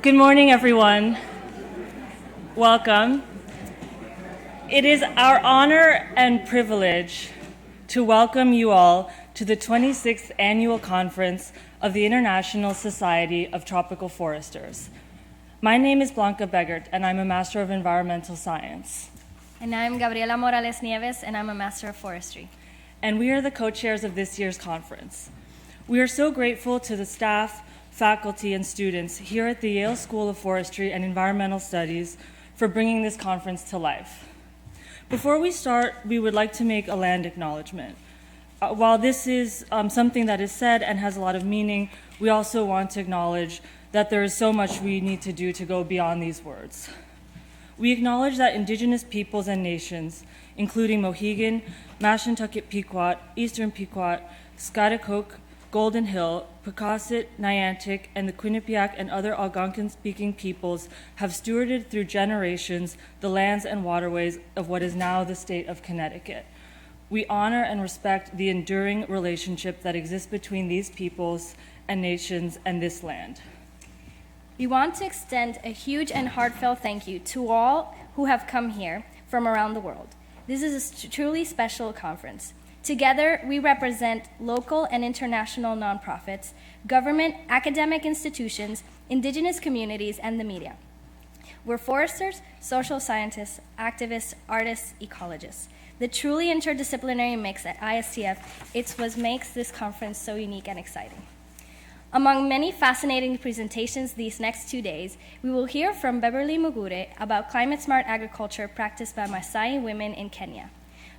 Good morning, everyone. Welcome. It is our honor and privilege to welcome you all to the 26th Annual Conference of the International Society of Tropical Foresters. My name is Blanca Begert, and I'm a Master of Environmental Science. And I'm Gabriela Morales-Nieves, and I'm a Master of Forestry. And we are the co-chairs of this year's conference. We are so grateful to the staff, faculty, and students here at the Yale School of Forestry and Environmental Studies for bringing this conference to life. Before we start, we would like to make a land acknowledgement. While this is something that is said and has a lot of meaning, we also want to acknowledge that there is so much we need to do to go beyond these words. We acknowledge that Indigenous peoples and nations, including Mohegan, Mashantucket Pequot, Eastern Pequot, Schaghticoke, Golden Hill, Pecosset, Niantic, and the Quinnipiac and other Algonquin-speaking peoples have stewarded through generations the lands and waterways of what is now the state of Connecticut. We honor and respect the enduring relationship that exists between these peoples and nations and this land. We want to extend a huge and heartfelt thank you to all who have come here from around the world. This is a truly special conference. Together, we represent local and international nonprofits, government, academic institutions, indigenous communities, and the media. We're foresters, social scientists, activists, artists, ecologists. The truly interdisciplinary mix at ISTF, it's what makes this conference so unique and exciting. Among many fascinating presentations these next 2 days, we will hear from Beverly Mugure about climate-smart agriculture practiced by Maasai women in Kenya.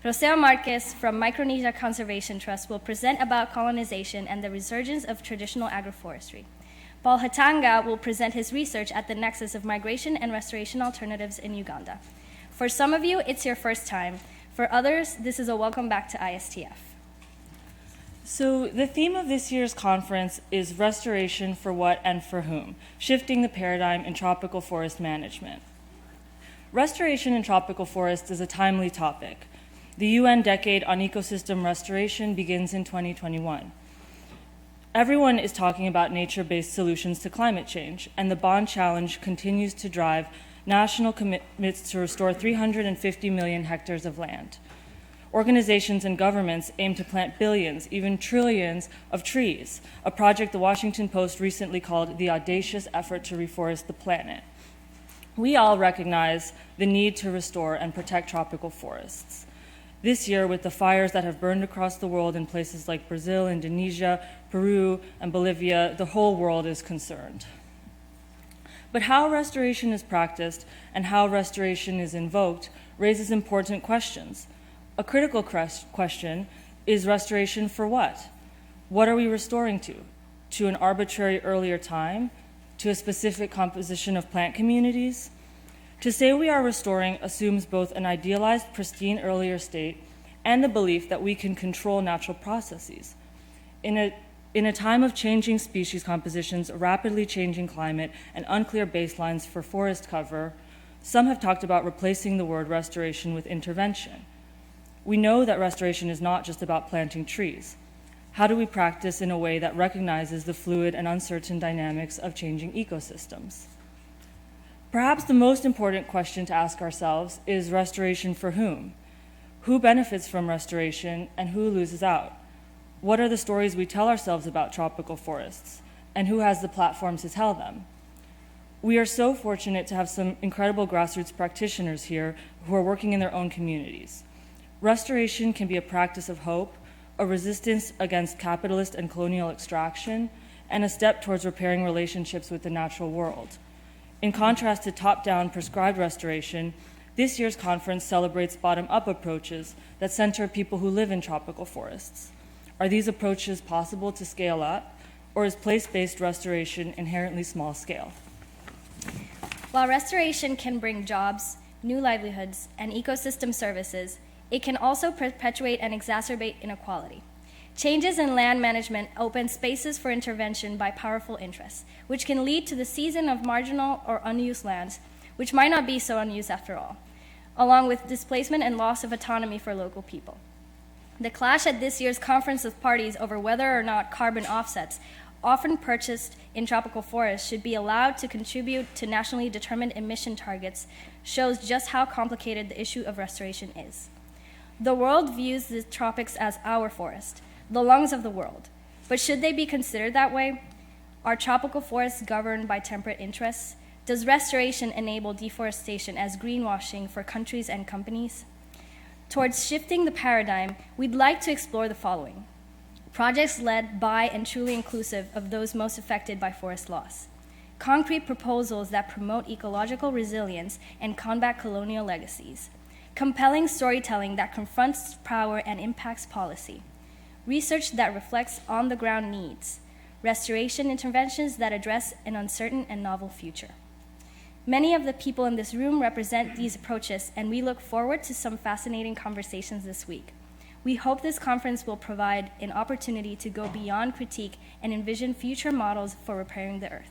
Roseo Marquez from Micronesia Conservation Trust will present about colonization and the resurgence of traditional agroforestry. Paul Hatanga will present his research at the nexus of migration and restoration alternatives in Uganda. For some of you, it's your first time. For others, this is a welcome back to ISTF. So the theme of this year's conference is Restoration for What and for Whom, Shifting the Paradigm in Tropical Forest Management. Restoration in tropical forests is a timely topic. The UN Decade on Ecosystem Restoration begins in 2021. Everyone is talking about nature-based solutions to climate change, and the Bond Challenge continues to drive national commitments to restore 350 million hectares of land. Organizations and governments aim to plant billions, even trillions of trees, a project the Washington Post recently called the audacious effort to reforest the planet. We all recognize the need to restore and protect tropical forests. This year, with the fires that have burned across the world in places like Brazil, Indonesia, Peru, and Bolivia, the whole world is concerned. But how restoration is practiced and how restoration is invoked raises important questions. A critical question is restoration for what? What are we restoring to? To an arbitrary earlier time? To a specific composition of plant communities? To say we are restoring assumes both an idealized, pristine earlier state and the belief that we can control natural processes. In a time of changing species compositions, a rapidly changing climate, and unclear baselines for forest cover, some have talked about replacing the word restoration with intervention. We know that restoration is not just about planting trees. How do we practice in a way that recognizes the fluid and uncertain dynamics of changing ecosystems? Perhaps the most important question to ask ourselves is restoration for whom? Who benefits from restoration and who loses out? What are the stories we tell ourselves about tropical forests? And who has the platforms to tell them? We are so fortunate to have some incredible grassroots practitioners here who are working in their own communities. Restoration can be a practice of hope, a resistance against capitalist and colonial extraction, and a step towards repairing relationships with the natural world. In contrast to top-down prescribed restoration, this year's conference celebrates bottom-up approaches that center people who live in tropical forests. Are these approaches possible to scale up, or is place-based restoration inherently small-scale? While restoration can bring jobs, new livelihoods, and ecosystem services, it can also perpetuate and exacerbate inequality. Changes in land management open spaces for intervention by powerful interests, which can lead to the seizing of marginal or unused lands, which might not be so unused after all, along with displacement and loss of autonomy for local people. The clash at this year's conference of parties over whether or not carbon offsets often purchased in tropical forests, should be allowed to contribute to nationally determined emission targets shows just how complicated the issue of restoration is. The world views the tropics as our forest, the lungs of the world. But should they be considered that way? Are tropical forests governed by temperate interests? Does restoration enable deforestation as greenwashing for countries and companies? Towards shifting the paradigm, we'd like to explore the following. Projects led by and truly inclusive of those most affected by forest loss. Concrete proposals that promote ecological resilience and combat colonial legacies. Compelling storytelling that confronts power and impacts policy. Research that reflects on-the-ground needs. Restoration interventions that address an uncertain and novel future. Many of the people in this room represent these approaches, and we look forward to some fascinating conversations this week. We hope this conference will provide an opportunity to go beyond critique and envision future models for repairing the earth.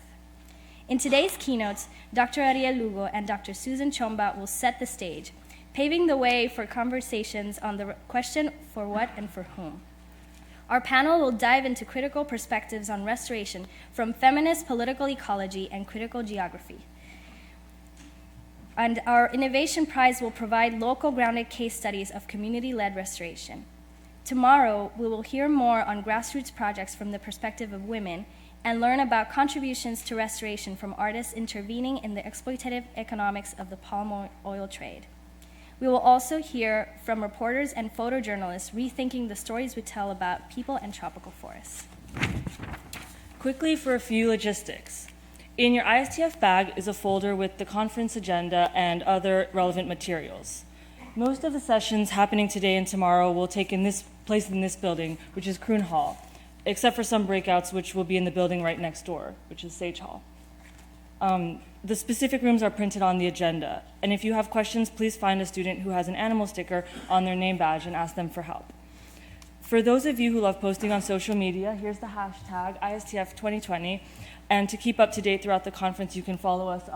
In today's keynotes, Dr. Ariel Lugo and Dr. Susan Chomba will set the stage, paving the way for conversations on the question for what and for whom. Our panel will dive into critical perspectives on restoration from feminist political ecology and critical geography. And our Innovation Prize will provide local grounded case studies of community-led restoration. Tomorrow, we will hear more on grassroots projects from the perspective of women and learn about contributions to restoration from artists intervening in the exploitative economics of the palm oil trade. We will also hear from reporters and photojournalists rethinking the stories we tell about people and tropical forests. Quickly for a few logistics. In your ISTF bag is a folder with the conference agenda and other relevant materials. Most of the sessions happening today and tomorrow will take place in this building, which is Kroon Hall, except for some breakouts which will be in the building right next door, which is Sage Hall. The specific rooms are printed on the agenda, and if you have questions, please find a student who has an animal sticker on their name badge and ask them for help. For those of you who love posting on social media, here's the hashtag ISTF 2020, and to keep up to date throughout the conference, you can follow us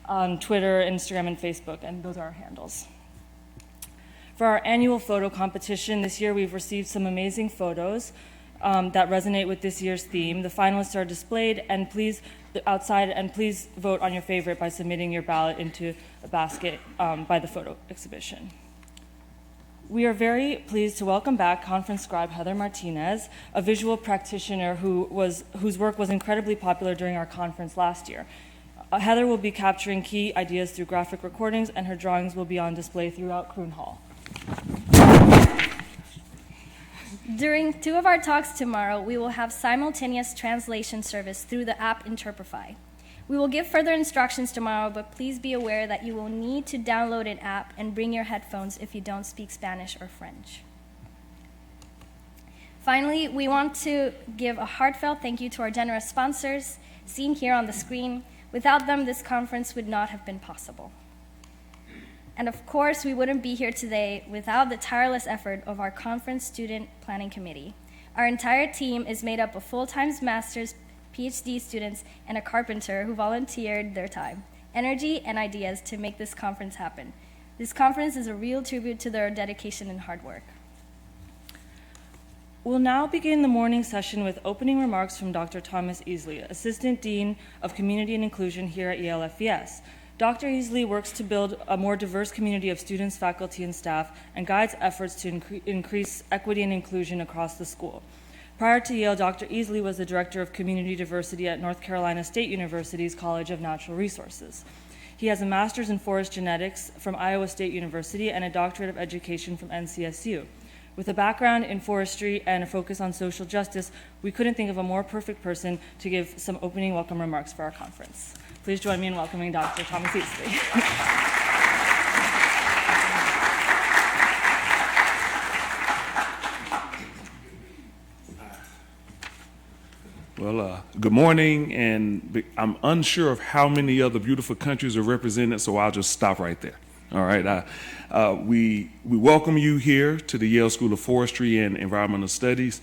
on Twitter, Instagram, and Facebook, and those are our handles. For our annual photo competition this year, we've received some amazing photos that resonate with this year's theme. The finalists are displayed outside, and please vote on your favorite by submitting your ballot into a basket by the photo exhibition. We are very pleased to welcome back conference scribe Heather Martinez, a visual practitioner whose work was incredibly popular during our conference last year. Heather will be capturing key ideas through graphic recordings, and her drawings will be on display throughout Kroon Hall. During two of our talks tomorrow, we will have simultaneous translation service through the app Interprify. We will give further instructions tomorrow, but please be aware that you will need to download an app and bring your headphones if you don't speak Spanish or French. Finally, we want to give a heartfelt thank you to our generous sponsors, seen here on the screen. Without them, this conference would not have been possible. And of course, we wouldn't be here today without the tireless effort of our conference student planning committee. Our entire team is made up of full-time master's, PhD students, and a carpenter who volunteered their time, energy, and ideas to make this conference happen. This conference is a real tribute to their dedication and hard work. We'll now begin the morning session with opening remarks from Dr. Thomas Easley, Assistant Dean of Community and Inclusion here at Yale FES. Dr. Easley works to build a more diverse community of students, faculty, and staff, and guides efforts to increase equity and inclusion across the school. Prior to Yale, Dr. Easley was the Director of Community Diversity at North Carolina State University's College of Natural Resources. He has a master's in forest genetics from Iowa State University and a doctorate of education from NCSU. With a background in forestry and a focus on social justice, we couldn't think of a more perfect person to give some opening welcome remarks for our conference. Please join me in welcoming Dr. Thomas Easley. Well, good morning, and I'm unsure of how many other beautiful countries are represented, so I'll just stop right there. All right, we welcome you here to the Yale School of Forestry and Environmental Studies.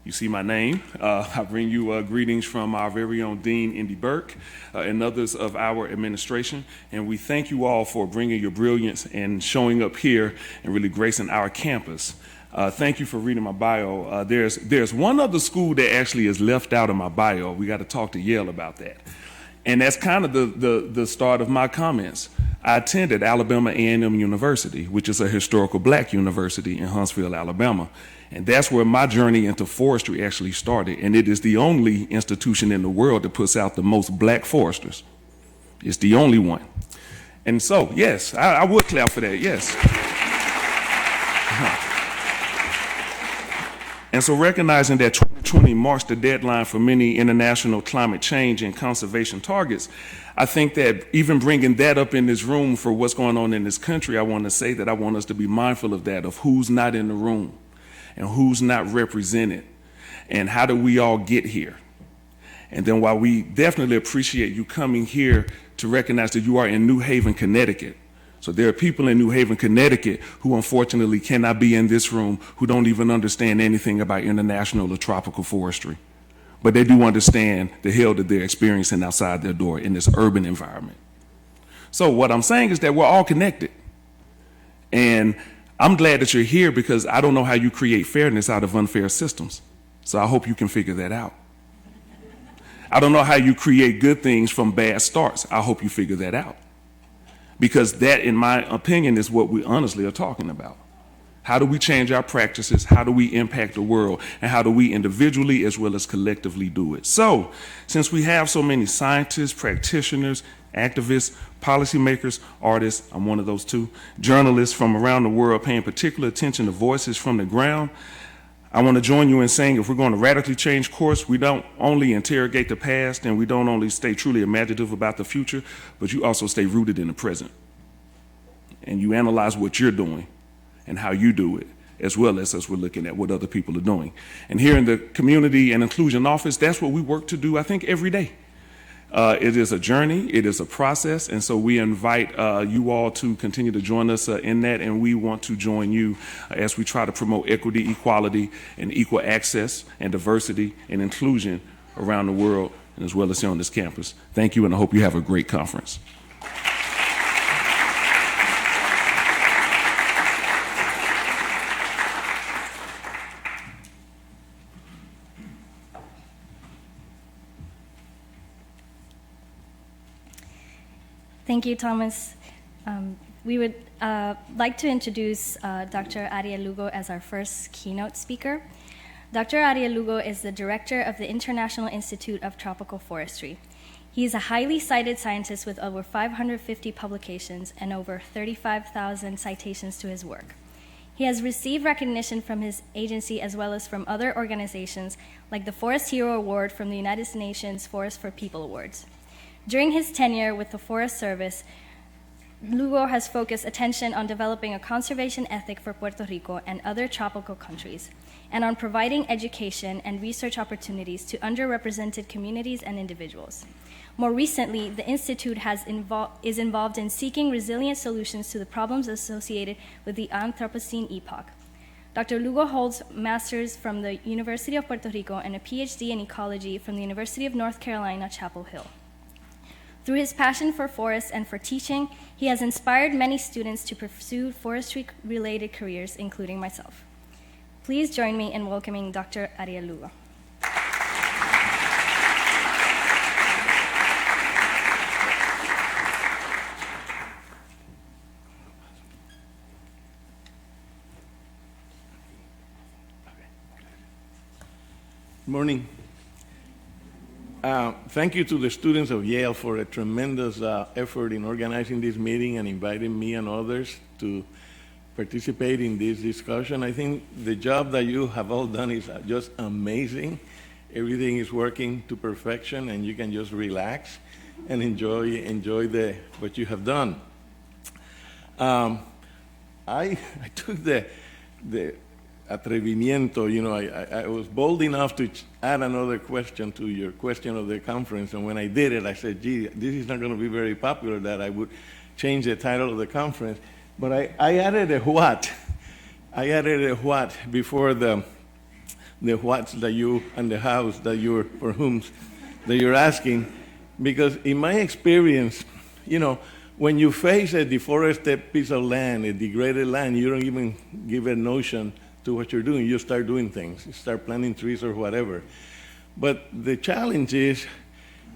You see my name. I bring you greetings from our very own Dean, Indy Burke, and others of our administration, and we thank you all for bringing your brilliance and showing up here and really gracing our campus. Thank you for reading my bio. There's one other school that actually is left out of my bio. We got to talk to Yale about that. And that's kind of the start of my comments. I attended Alabama A&M University, which is a historical black university in Huntsville, Alabama. And that's where my journey into forestry actually started. And it is the only institution in the world that puts out the most black foresters. It's the only one. And so, yes, I would clap for that, yes. And so recognizing that 2020 marks the deadline for many international climate change and conservation targets, I think that even bringing that up in this room for what's going on in this country, I want to say that I want us to be mindful of that, of who's not in the room and who's not represented and how do we all get here. And then while we definitely appreciate you coming here to recognize that you are in New Haven, Connecticut, so there are people in New Haven, Connecticut who unfortunately cannot be in this room, who don't even understand anything about international or tropical forestry. But they do understand the hell that they're experiencing outside their door in this urban environment. So what I'm saying is that we're all connected. And I'm glad that you're here because I don't know how you create fairness out of unfair systems. So I hope you can figure that out. I don't know how you create good things from bad starts. I hope you figure that out. Because that, in my opinion, is what we honestly are talking about. How do we change our practices? How do we impact the world? And how do we individually as well as collectively do it? So, since we have so many scientists, practitioners, activists, policymakers, artists, I'm one of those too, journalists from around the world paying particular attention to voices from the ground, I want to join you in saying if we're going to radically change course, we don't only interrogate the past and we don't only stay truly imaginative about the future, but you also stay rooted in the present. And you analyze what you're doing and how you do it, as well as we're looking at what other people are doing. And here in the Community and Inclusion Office, that's what we work to do, I think, every day. It is a journey, it is a process, and so we invite you all to continue to join us in that, and we want to join you as we try to promote equity, equality, and equal access, and diversity, and inclusion around the world, and as well as here on this campus. Thank you, and I hope you have a great conference. Thank you, Thomas. We would like to introduce Dr. Ariel Lugo as our first keynote speaker. Dr. Ariel Lugo is the director of the International Institute of Tropical Forestry. He is a highly cited scientist with over 550 publications and over 35,000 citations to his work. He has received recognition from his agency as well as from other organizations like the Forest Hero Award from the United Nations Forest for People Awards. During his tenure with the Forest Service, Lugo has focused attention on developing a conservation ethic for Puerto Rico and other tropical countries, and on providing education and research opportunities to underrepresented communities and individuals. More recently, the Institute is involved in seeking resilient solutions to the problems associated with the Anthropocene epoch. Dr. Lugo holds a master's from the University of Puerto Rico and a PhD in ecology from the University of North Carolina, Chapel Hill. Through his passion for forests and for teaching, he has inspired many students to pursue forestry-related careers, including myself. Please join me in welcoming Dr. Ariel Lugo. Good morning. Thank you to the students of Yale for a tremendous effort in organizing this meeting and inviting me and others to participate in this discussion. I think the job that you have all done is just amazing. Everything is working to perfection, and you can just relax and enjoy what you have done. I took the atrevimiento, I was bold enough to add another question to your question of the conference, and when I did it, I said, gee, this is not going to be very popular that I would change the title of the conference, but I added a what. I added a what before the whats that you and the hows that you're, for whom that you're asking, because in my experience, when you face a deforested piece of land, a degraded land, you don't even give a notion to what you're doing. You start doing things. You start planting trees or whatever. But the challenge is,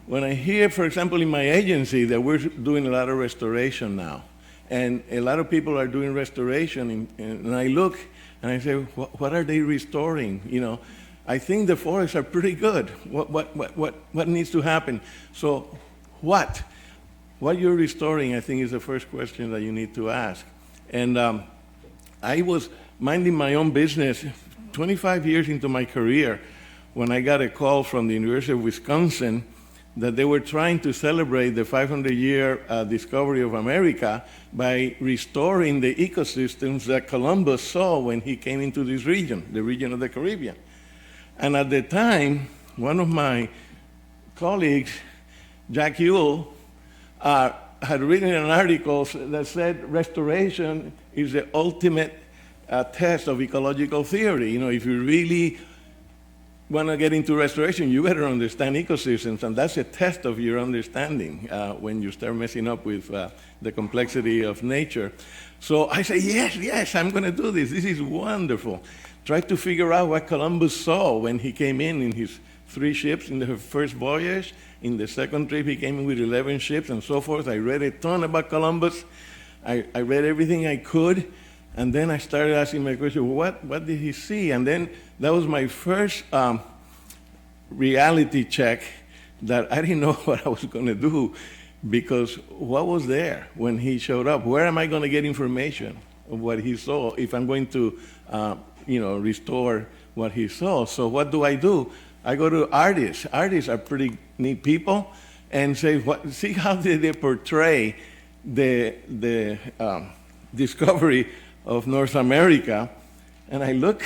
when I hear, for example, in my agency that we're doing a lot of restoration now, and a lot of people are doing restoration, and I look and I say, what are they restoring? You know, I think the forests are pretty good. What needs to happen? So what you're restoring, I think, is the first question that you need to ask. And I was minding my own business 25 years into my career when I got a call from the University of Wisconsin that they were trying to celebrate the 500-year discovery of America by restoring the ecosystems that Columbus saw when he came into this region, the region of the Caribbean. And at the time, one of my colleagues, Jack Ewell, had written an article that said restoration is the ultimate test of ecological theory. You know, if you really want to get into restoration, you better understand ecosystems, and that's a test of your understanding when you start messing up with the complexity of nature. So I say, yes, I'm going to do this. This is wonderful. Try to figure out what Columbus saw when he came in his 3 ships in the first voyage. In the second trip, he came in with 11 ships and so forth. I read a ton about Columbus. I read everything I could. And then I started asking my question, what did he see? And then that was my first reality check that I didn't know what I was going to do, because what was there when he showed up? Where am I going to get information of what he saw if I'm going to restore what he saw? So what do? I go to artists. Artists are pretty neat people, and say, see how they portray the discovery of North America. And I look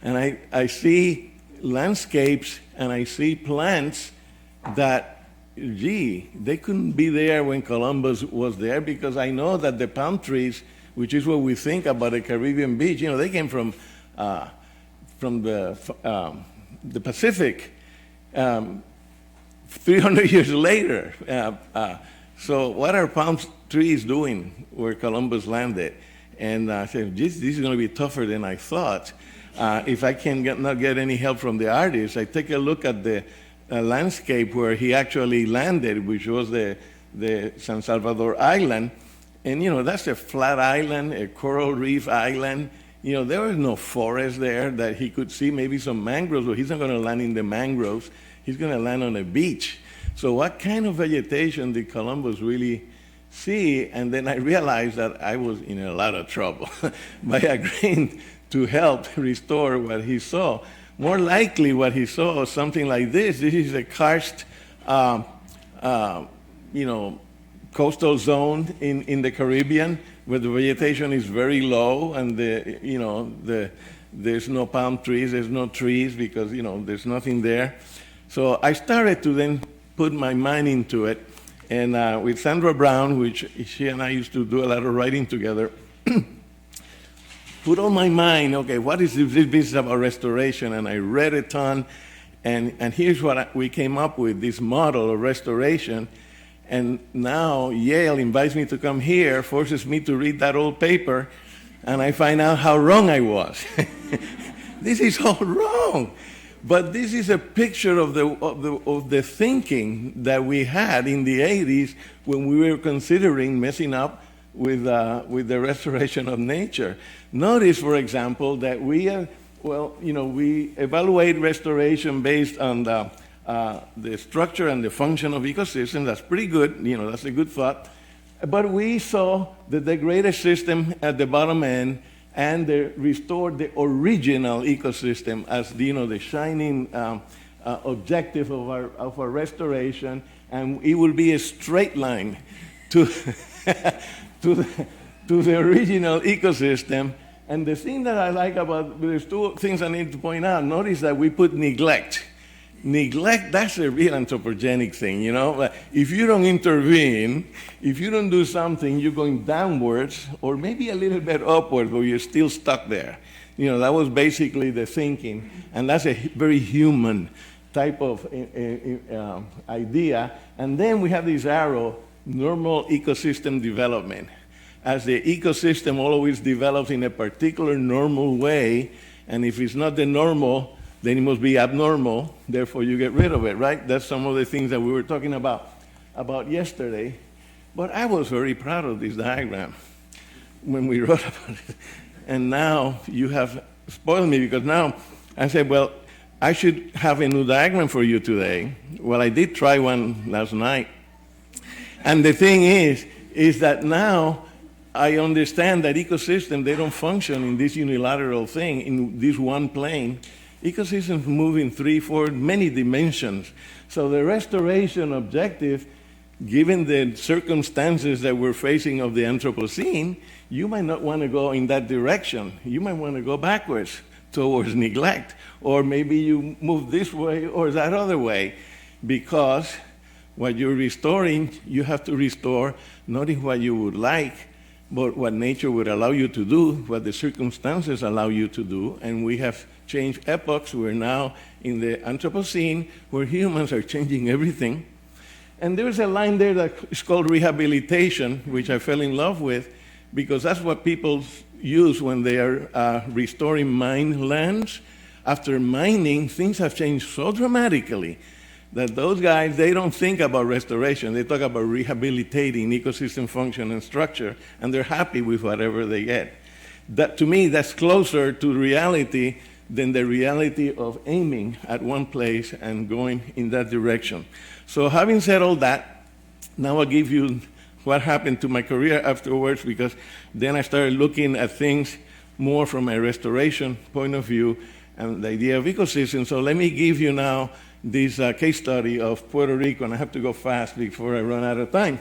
and I see landscapes and I see plants that, gee, they couldn't be there when Columbus was there, because I know that the palm trees, which is what we think about a Caribbean beach, you know, they came from the Pacific 300 years later. So what are palm trees doing where Columbus landed? And I said, this is going to be tougher than I thought. If I can not get any help from the artists, I take a look at the landscape where he actually landed, which was the San Salvador Island. And, you know, that's a flat island, a coral reef island. You know, there was no forest there that he could see, maybe some mangroves, but he's not going to land in the mangroves. He's going to land on a beach. So what kind of vegetation did Columbus really see? And then I realized that I was in a lot of trouble by agreeing to help restore what he saw. More likely what he saw was something like this. This is a karst, coastal zone in the Caribbean, where the vegetation is very low, and there's no palm trees, there's no trees, because there's nothing there. So I started to then put my mind into it, and with Sandra Brown, which she and I used to do a lot of writing together, put on my mind, okay, what is this business about restoration? And I read a ton, and here's what we came up with, this model of restoration. And now Yale invites me to come here, forces me to read that old paper, and I find out how wrong I was. This is all wrong. But this is a picture of the thinking that we had in the 80s when we were considering messing up with the restoration of nature. Notice, for example, that we evaluate restoration based on the structure and the function of ecosystems. That's pretty good. That's a good thought. But we saw the degraded system at the bottom end, and restored the original ecosystem as the shining objective of our restoration, and it will be a straight line to to the original ecosystem. And the thing that I like about, there's 2 things I need to point out. Notice that we put neglect. Neglect, that's a real anthropogenic thing, If you don't intervene, if you don't do something, you're going downwards or maybe a little bit upwards, but you're still stuck there. That was basically the thinking, and that's a very human type of idea. And then we have this arrow, normal ecosystem development. as the ecosystem always develops in a particular normal way, and if it's not the normal, then it must be abnormal, therefore you get rid of it, right? That's some of the things that we were talking about yesterday. But I was very proud of this diagram when we wrote about it. And now you have spoiled me, because now I said, well, I should have a new diagram for you today. Well, I did try one last night. And the thing is that now I understand that ecosystems, they don't function in this unilateral thing, in this one plane. Ecosystems move in 3, 4, many dimensions. So the restoration objective, given the circumstances that we're facing of the Anthropocene, you might not want to go in that direction. You might want to go backwards towards neglect, or maybe you move this way or that other way, because what you're restoring, you have to restore not in what you would like, but what nature would allow you to do, what the circumstances allow you to do. And we have changed epochs. We're now in the Anthropocene, where humans are changing everything. And there's a line there that is called rehabilitation, which I fell in love with, because that's what people use when they are restoring mined lands. After mining, things have changed so dramatically that those guys, they don't think about restoration. They talk about rehabilitating ecosystem function and structure, and they're happy with whatever they get. That, to me, that's closer to reality than the reality of aiming at one place and going in that direction. So having said all that, now I'll give you what happened to my career afterwards, because then I started looking at things more from a restoration point of view and the idea of ecosystems. So let me give you now this case study of Puerto Rico, and I have to go fast before I run out of time.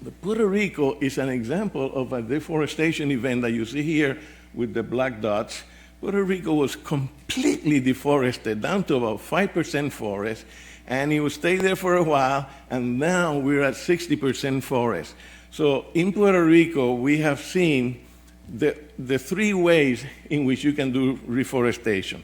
But Puerto Rico is an example of a deforestation event that you see here with the black dots. Puerto Rico was completely deforested, down to about 5% forest, and it would stay there for a while, and now we're at 60% forest. So in Puerto Rico, we have seen the 3 ways in which you can do restoration.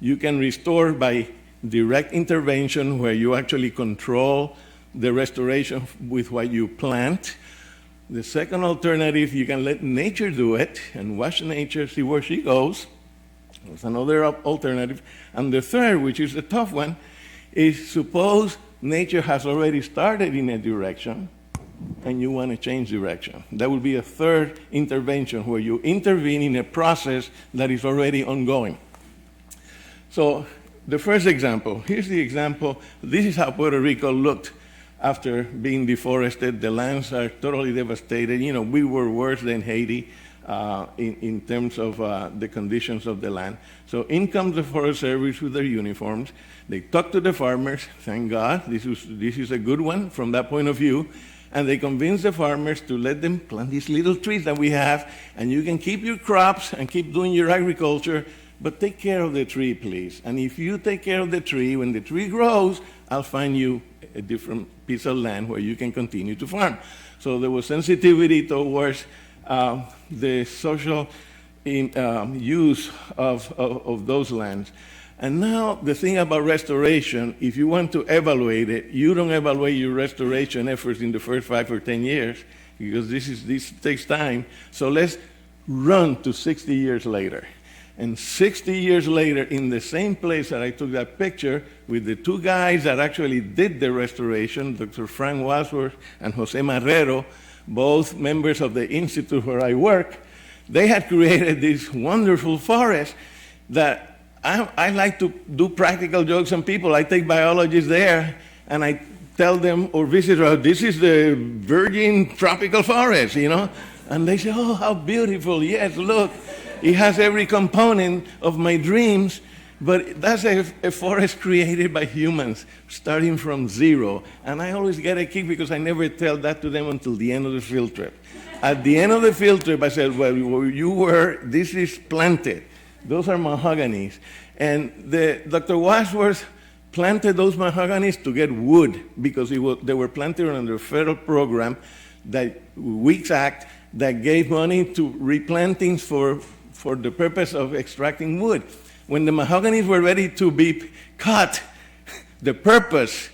You can restore by direct intervention, where you actually control the restoration with what you plant. The second alternative, you can let nature do it and watch nature, see where she goes. That's another alternative. And the third, which is the tough one, is suppose nature has already started in a direction and you want to change direction. That would be a third intervention, where you intervene in a process that is already ongoing. So the first example, here's the example. This is how Puerto Rico looked after being deforested. The lands are totally devastated. You know, we were worse than Haiti in terms of the conditions of the land. So in comes the Forest Service with their uniforms. They talk to the farmers. Thank God, this is a good one from that point of view. And they convince the farmers to let them plant these little trees that we have, and you can keep your crops and keep doing your agriculture, but take care of the tree, please. And if you take care of the tree, when the tree grows, I'll find you a different piece of land where you can continue to farm. So there was sensitivity towards the social use of those lands. And now the thing about restoration, if you want to evaluate it, you don't evaluate your restoration efforts in the first 5 or 10 years, because this takes time. So let's run to 60 years later. And 60 years later, in the same place that I took that picture with the 2 guys that actually did the restoration, Dr. Frank Wadsworth and Jose Marrero, both members of the institute where I work, they had created this wonderful forest that I like to do practical jokes on people. I take biologists there and I tell them, or visitors, this is the virgin tropical forest, you know? And they say, oh, how beautiful. Yes, look. It has every component of my dreams, but that's a forest created by humans, starting from zero. And I always get a kick because I never tell that to them until the end of the field trip. At the end of the field trip, I said, well, this is planted. Those are mahoganies. And Dr. Wadsworth planted those mahoganies to get wood, because they were planted under a federal program, that Weeks Act, that gave money to replantings for the purpose of extracting wood. When the mahoganies were ready to be cut, the purpose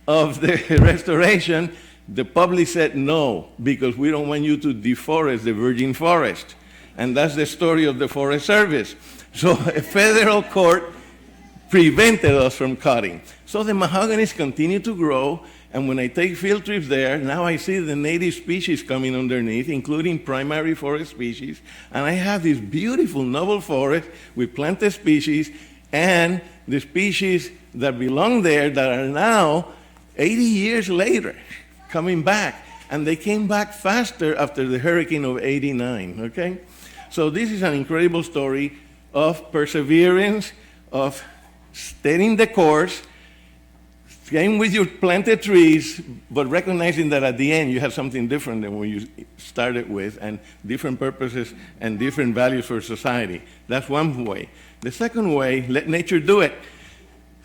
of the restoration, The public said no, because we don't want you to deforest the virgin forest. And that's the story of the Forest Service. So a federal court prevented us from cutting. So the mahoganies continue to grow, and when I take field trips there, now I see the native species coming underneath, including primary forest species, and I have this beautiful noble forest with planted species and the species that belong there that are now 80 years later coming back, and they came back faster after the hurricane of '89, okay? So this is an incredible story of perseverance, of staying the course, staying with your planted trees, but recognizing that at the end you have something different than what you started with, and different purposes and different values for society. That's one way. The second way, let nature do it.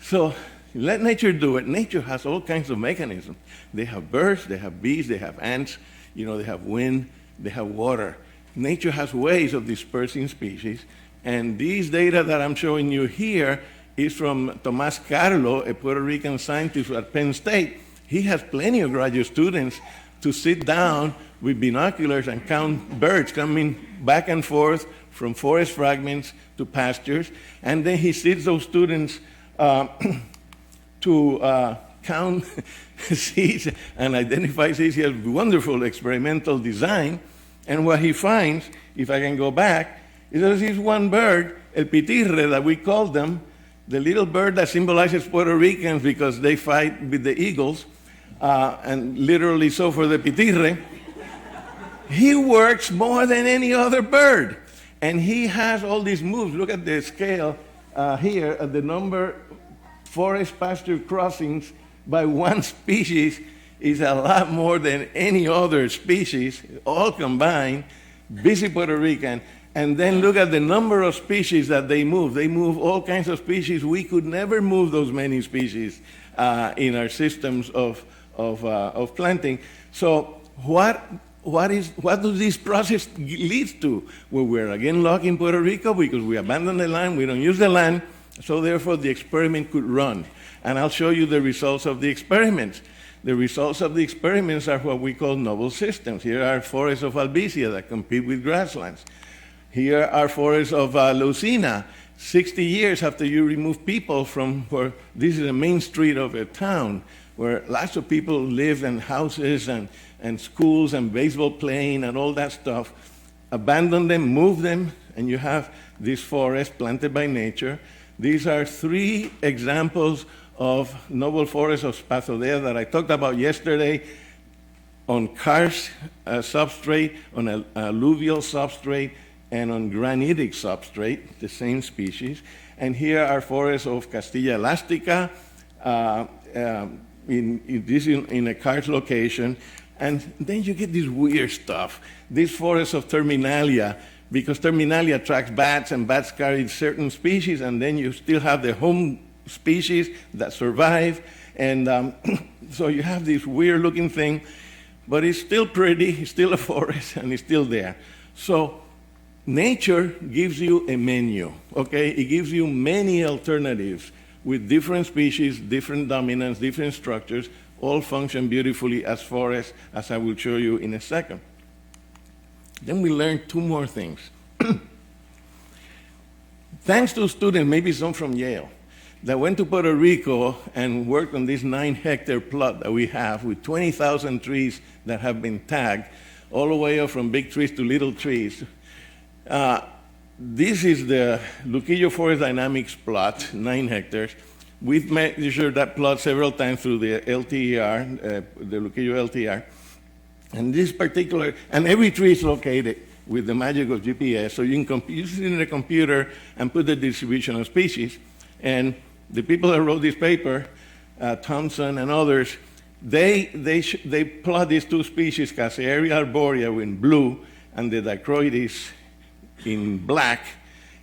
So let nature do it. Nature has all kinds of mechanisms. They have birds, they have bees, they have ants, they have wind, they have water. Nature has ways of dispersing species, and these data that I'm showing you here is from Tomás Carlo, a Puerto Rican scientist at Penn State. He has plenty of graduate students to sit down with binoculars and count birds coming back and forth from forest fragments to pastures, and then he sits those students to count seeds and identify seeds. He has wonderful experimental design, and what he finds, if I can go back, is that there's one bird, el pitirre that we call them, the little bird that symbolizes Puerto Ricans because they fight with the eagles, and literally so for the pitirre. He works more than any other bird, and he has all these moves. Look at the scale here, the number forest pasture crossings by one species is a lot more than any other species, all combined, busy Puerto Rican. And then look at the number of species that they move. They move all kinds of species. We could never move those many species in our systems of planting. So what does this process lead to? Well, we're again logging Puerto Rico because we abandon the land, we don't use the land, so therefore the experiment could run. And I'll show you the results of the experiments. The results of the experiments are what we call novel systems. Here are forests of albizia that compete with grasslands. Here are forests of Lucina, 60 years after you remove people from where this is the main street of a town where lots of people live in houses and schools and baseball playing and all that stuff. Abandon them, move them, and you have this forest planted by nature. These are 3 examples of noble forests of Spathodea that I talked about yesterday on karst substrate, on an alluvial substrate, and on granitic substrate, the same species. And here are forests of Castilla elastica, in a karst location. And then you get this weird stuff, these forests of Terminalia, because Terminalia attracts bats, and bats carry certain species, and then you still have the home species that survive. And so you have this weird-looking thing, but it's still pretty, it's still a forest, and it's still there. So nature gives you a menu, okay? It gives you many alternatives with different species, different dominants, different structures, all function beautifully as forests, as I will show you in a second. Then we learned 2 more things. Thanks to students, maybe some from Yale, that went to Puerto Rico and worked on this 9-hectare plot that we have with 20,000 trees that have been tagged, all the way up from big trees to little trees. This is the Luquillo Forest Dynamics plot, 9 hectares. We've measured that plot several times through the LTER, the Luquillo LTER. And this particular, and every tree is located with the magic of GPS, so you can use it in a computer and put the distribution of species. And the people that wrote this paper, Thompson and others, they plot these 2 species, Cassearia arborea in blue and the Dichroides in black,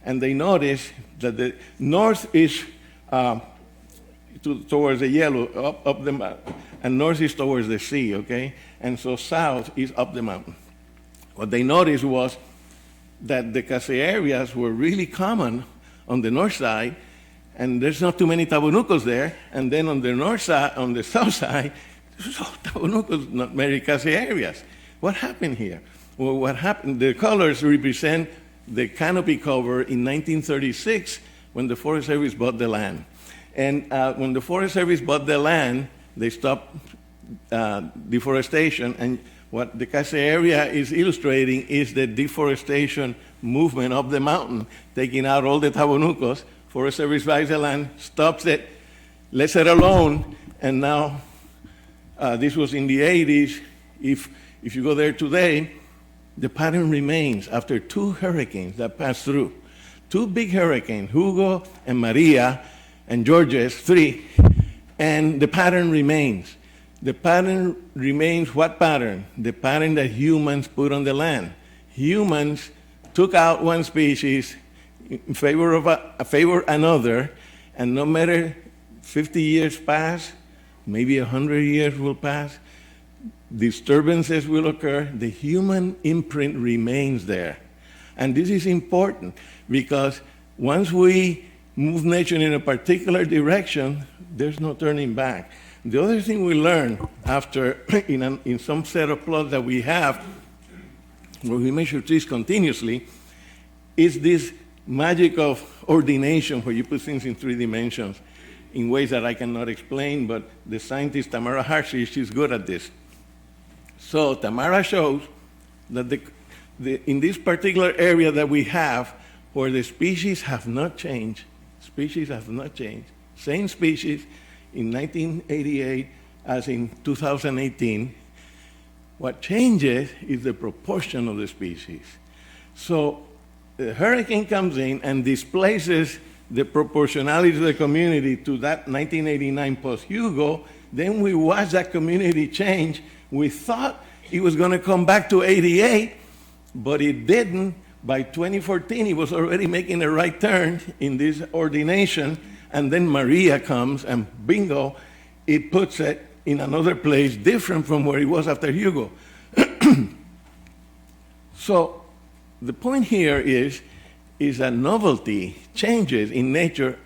and they notice that the north is towards the yellow, up the mountain, and north is towards the sea, okay? And so south is up the mountain. What they noticed was that the Cassearias were really common on the north side, and there's not too many tabonucos there, and then on the north side, on the south side, So Tabonucos, not Mericacea areas. What happened here? Well, what happened, the colors represent the canopy cover in 1936 when the Forest Service bought the land. And when the Forest Service bought the land, they stopped deforestation, and what the Casea area is illustrating is the deforestation movement up the mountain, taking out all the Tabonucos. Forest Service buys the land, stops it, lets it alone, and now this was in the 80s. If you go there today, the pattern remains after 2 hurricanes that passed through. 2 big hurricanes, Hugo and Maria, and Georges, 3, and the pattern remains. The pattern remains what pattern? The pattern that humans put on the land. Humans took out one species in favor of another, and no matter 50 years pass, maybe 100 years will pass, disturbances will occur, the human imprint remains there. And this is important because once we move nature in a particular direction, there's no turning back. The other thing we learn after, in some set of plots that we have, where we measure trees continuously, is this magic of ordination, where you put things in 3 dimensions in ways that I cannot explain, but the scientist Tamara Harshi, she's good at this. So Tamara shows that in this particular area that we have, where the species have not changed, same species in 1988 as in 2018, what changes is the proportion of the species. So the hurricane comes in and displaces the proportionality of the community to that 1989 post-Hugo, then we watch that community change. We thought it was going to come back to 88, but it didn't. By 2014, it was already making a right turn in this ordination, and then Maria comes, and bingo, it puts it in another place different from where it was after Hugo. So the point here is that novelty, changes in nature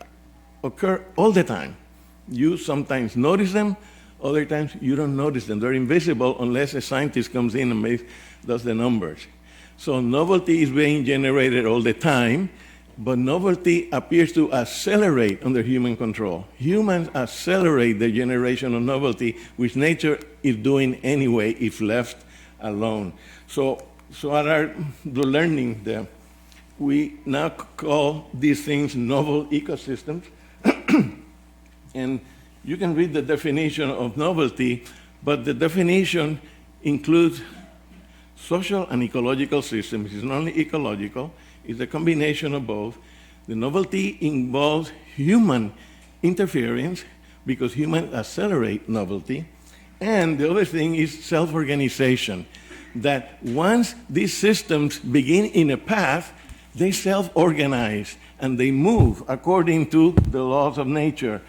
occur all the time. You sometimes notice them, other times you don't notice them. They're invisible unless a scientist comes in and does the numbers. So novelty is being generated all the time, but novelty appears to accelerate under human control. Humans accelerate the generation of novelty, which nature is doing anyway if left alone. So at our learning there, we now call these things novel ecosystems. And you can read the definition of novelty, but the definition includes social and ecological systems. It's not only ecological, it's a combination of both. The novelty involves human interference because humans accelerate novelty. And the other thing is self-organization, that once these systems begin in a path, they self-organize and they move according to the laws of nature.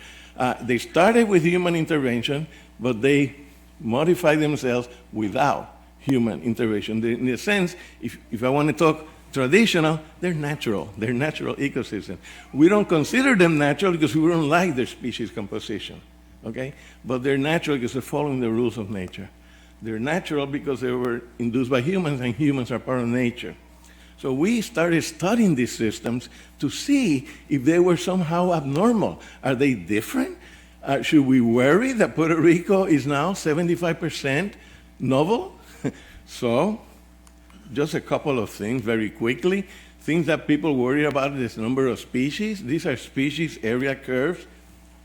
They started with human intervention, but they modify themselves without human intervention. In a sense, if I want to talk traditional, they're natural. They're natural ecosystems. We don't consider them natural because we don't like their species composition, okay? But they're natural because they're following the rules of nature. They're natural because they were induced by humans, and humans are part of nature. So we started studying these systems to see if they were somehow abnormal. Are they different? Should we worry that Puerto Rico is now 75% novel? So, just a couple of things very quickly. Things that people worry about is the number of species. These are species area curves.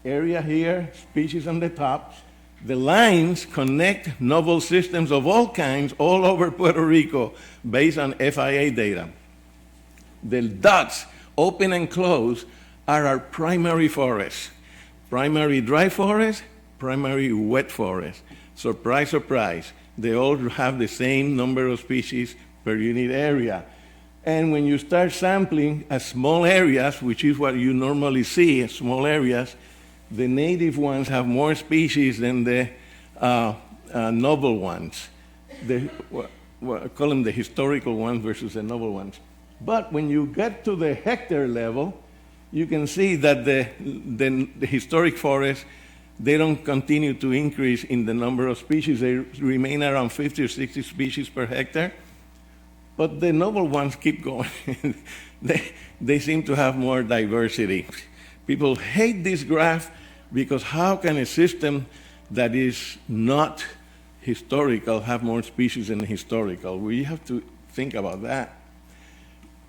Area here, species on the top. The lines connect novel systems of all kinds all over Puerto Rico based on FIA data. The dots, open and closed, are our primary forests. Primary dry forest, primary wet forest. Surprise, surprise. They all have the same number of species per unit area. And when you start sampling at small areas, which is what you normally see, small areas, the native ones have more species than the novel ones. I call them the historical ones versus the novel ones. But when you get to the hectare level, you can see that the historic forest, they don't continue to increase in the number of species. They remain around 50 or 60 species per hectare. But the noble ones keep going. they seem to have more diversity. People hate this graph because how can a system that is not historical have more species than historical? We have to think about that.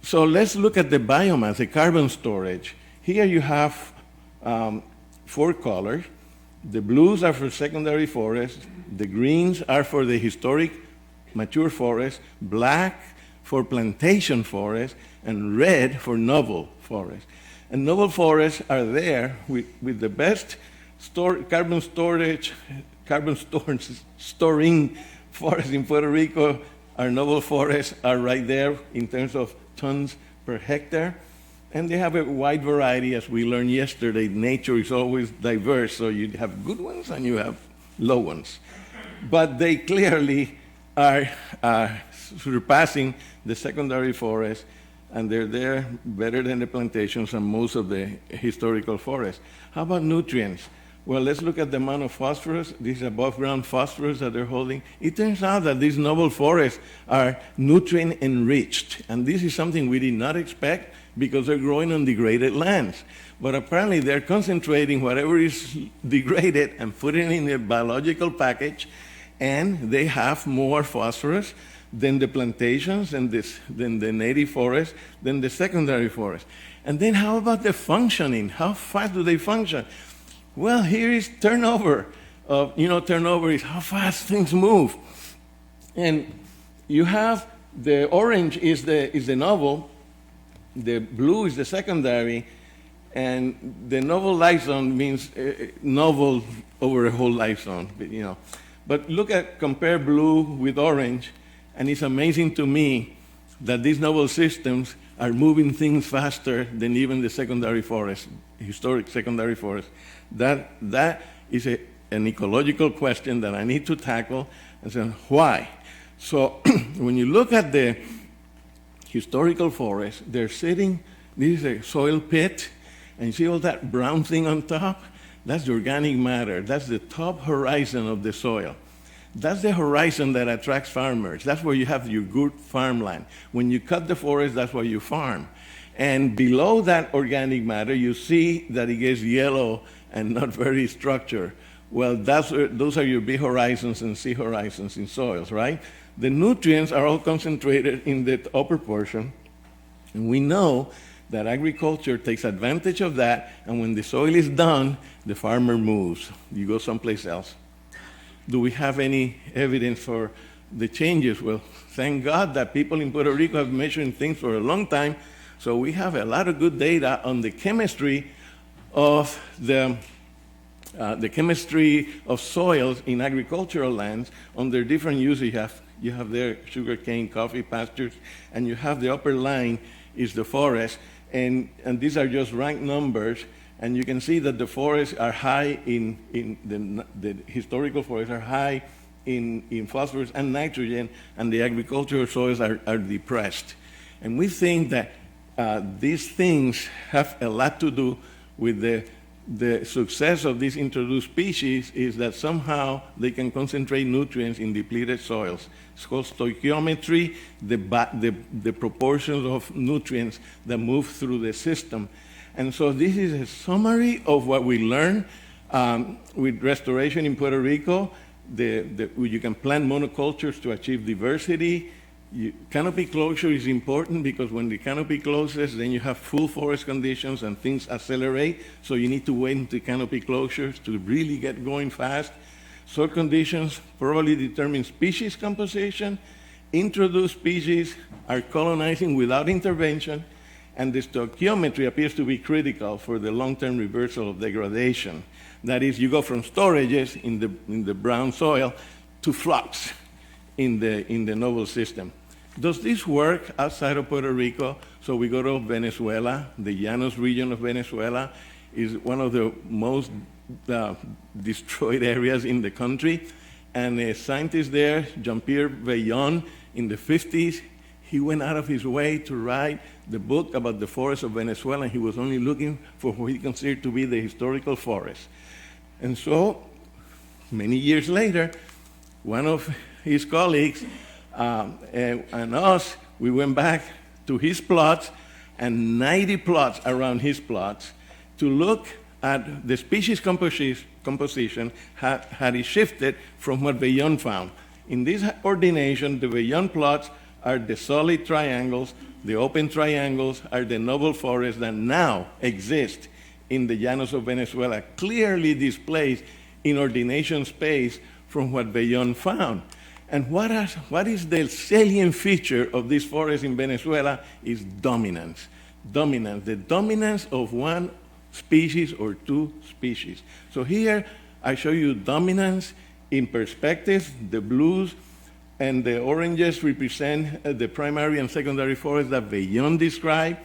So let's look at the biomass, the carbon storage. Here you have 4 colors. The blues are for secondary forest, the greens are for the historic mature forest, black for plantation forest, and red for novel forest. And novel forests are there with the best carbon storing forests in Puerto Rico. Our novel forests are right there in terms of tons per hectare. And they have a wide variety, as we learned yesterday. Nature is always diverse, so you have good ones and you have low ones. But they clearly are surpassing the secondary forests, and they're there better than the plantations and most of the historical forests. How about nutrients? Well, let's look at the amount of phosphorus, this above ground phosphorus that they're holding. It turns out that these noble forests are nutrient enriched, and this is something we did not expect because they're growing on degraded lands. But apparently they're concentrating whatever is degraded and putting it in a biological package, and they have more phosphorus than the plantations and than the native forest, than the secondary forest. And then how about the functioning? How fast do they function? Well, here is turnover. Turnover is how fast things move. And you have the orange is the novel, the blue is the secondary, and the novel life zone means novel over a whole life zone, But compare blue with orange, and it's amazing to me that these novel systems are moving things faster than even the secondary forest, historic secondary forest. That is an ecological question that I need to tackle, and say, why? So when you look at the historical forest, they're sitting, this is a soil pit, and you see all that brown thing on top? That's the organic matter. That's the top horizon of the soil. That's the horizon that attracts farmers. That's where you have your good farmland. When you cut the forest, that's where you farm. And below that organic matter, you see that it gets yellow and not very structured. Well, those are your B horizons and C horizons in soils, right? The nutrients are all concentrated in the upper portion, and we know that agriculture takes advantage of that, and when the soil is done, the farmer moves. You go someplace else. Do we have any evidence for the changes? Well, thank God that people in Puerto Rico have measured things for a long time, so we have a lot of good data on the chemistry of the chemistry of soils in agricultural lands on their different uses. You have there sugarcane, coffee pastures, and you have the upper line is the forest, and these are just ranked numbers, and you can see that the forests are high in the historical forests are high in phosphorus and nitrogen, and the agricultural soils are depressed. And we think that these things have a lot to do with the success of these introduced species is that somehow they can concentrate nutrients in depleted soils. It's called stoichiometry, the proportions of nutrients that move through the system. And so this is a summary of what we learned with restoration in Puerto Rico. You can plant monocultures to achieve diversity. Canopy closure is important because when the canopy closes, then you have full forest conditions and things accelerate. So you need to wait until canopy closures to really get going fast. Soil conditions probably determine species composition. Introduced species are colonizing without intervention, and the stoichiometry appears to be critical for the long-term reversal of degradation. That is, you go from storages in the brown soil to flux in the noble system. Does this work outside of Puerto Rico? So we go to Venezuela. The Llanos region of Venezuela is one of the most destroyed areas in the country. And a scientist there, Jean-Pierre Vellon, in the 50s, he went out of his way to write the book about the forests of Venezuela, and he was only looking for what he considered to be the historical forest. And so, many years later, one of his colleagues and us, we went back to his plots and 90 plots around his plots to look at the species composition had it shifted from what Begert found. In this ordination, the Begert plots are the solid triangles, the open triangles are the noble forests that now exist in the Llanos of Venezuela, clearly displaced in ordination space from what Begert found. And what is the salient feature of this forest in Venezuela is dominance. Dominance, the dominance of one species or two species. So here I show you dominance in perspective. The blues and the oranges represent the primary and secondary forests that Begert described,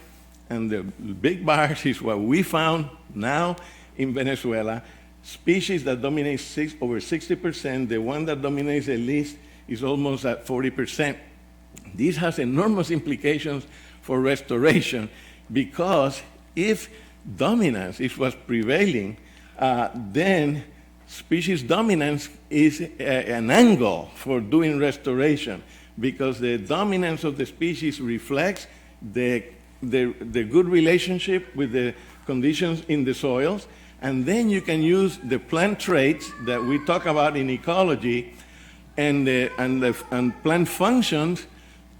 and the big bars is what we found now in Venezuela. Species that dominate over 60%, the one that dominates the least is almost at 40%. This has enormous implications for restoration, because if dominance is what's prevailing, then species dominance is an angle for doing restoration, because the dominance of the species reflects the good relationship with the conditions in the soils, and then you can use the plant traits that we talk about in ecology and plant functions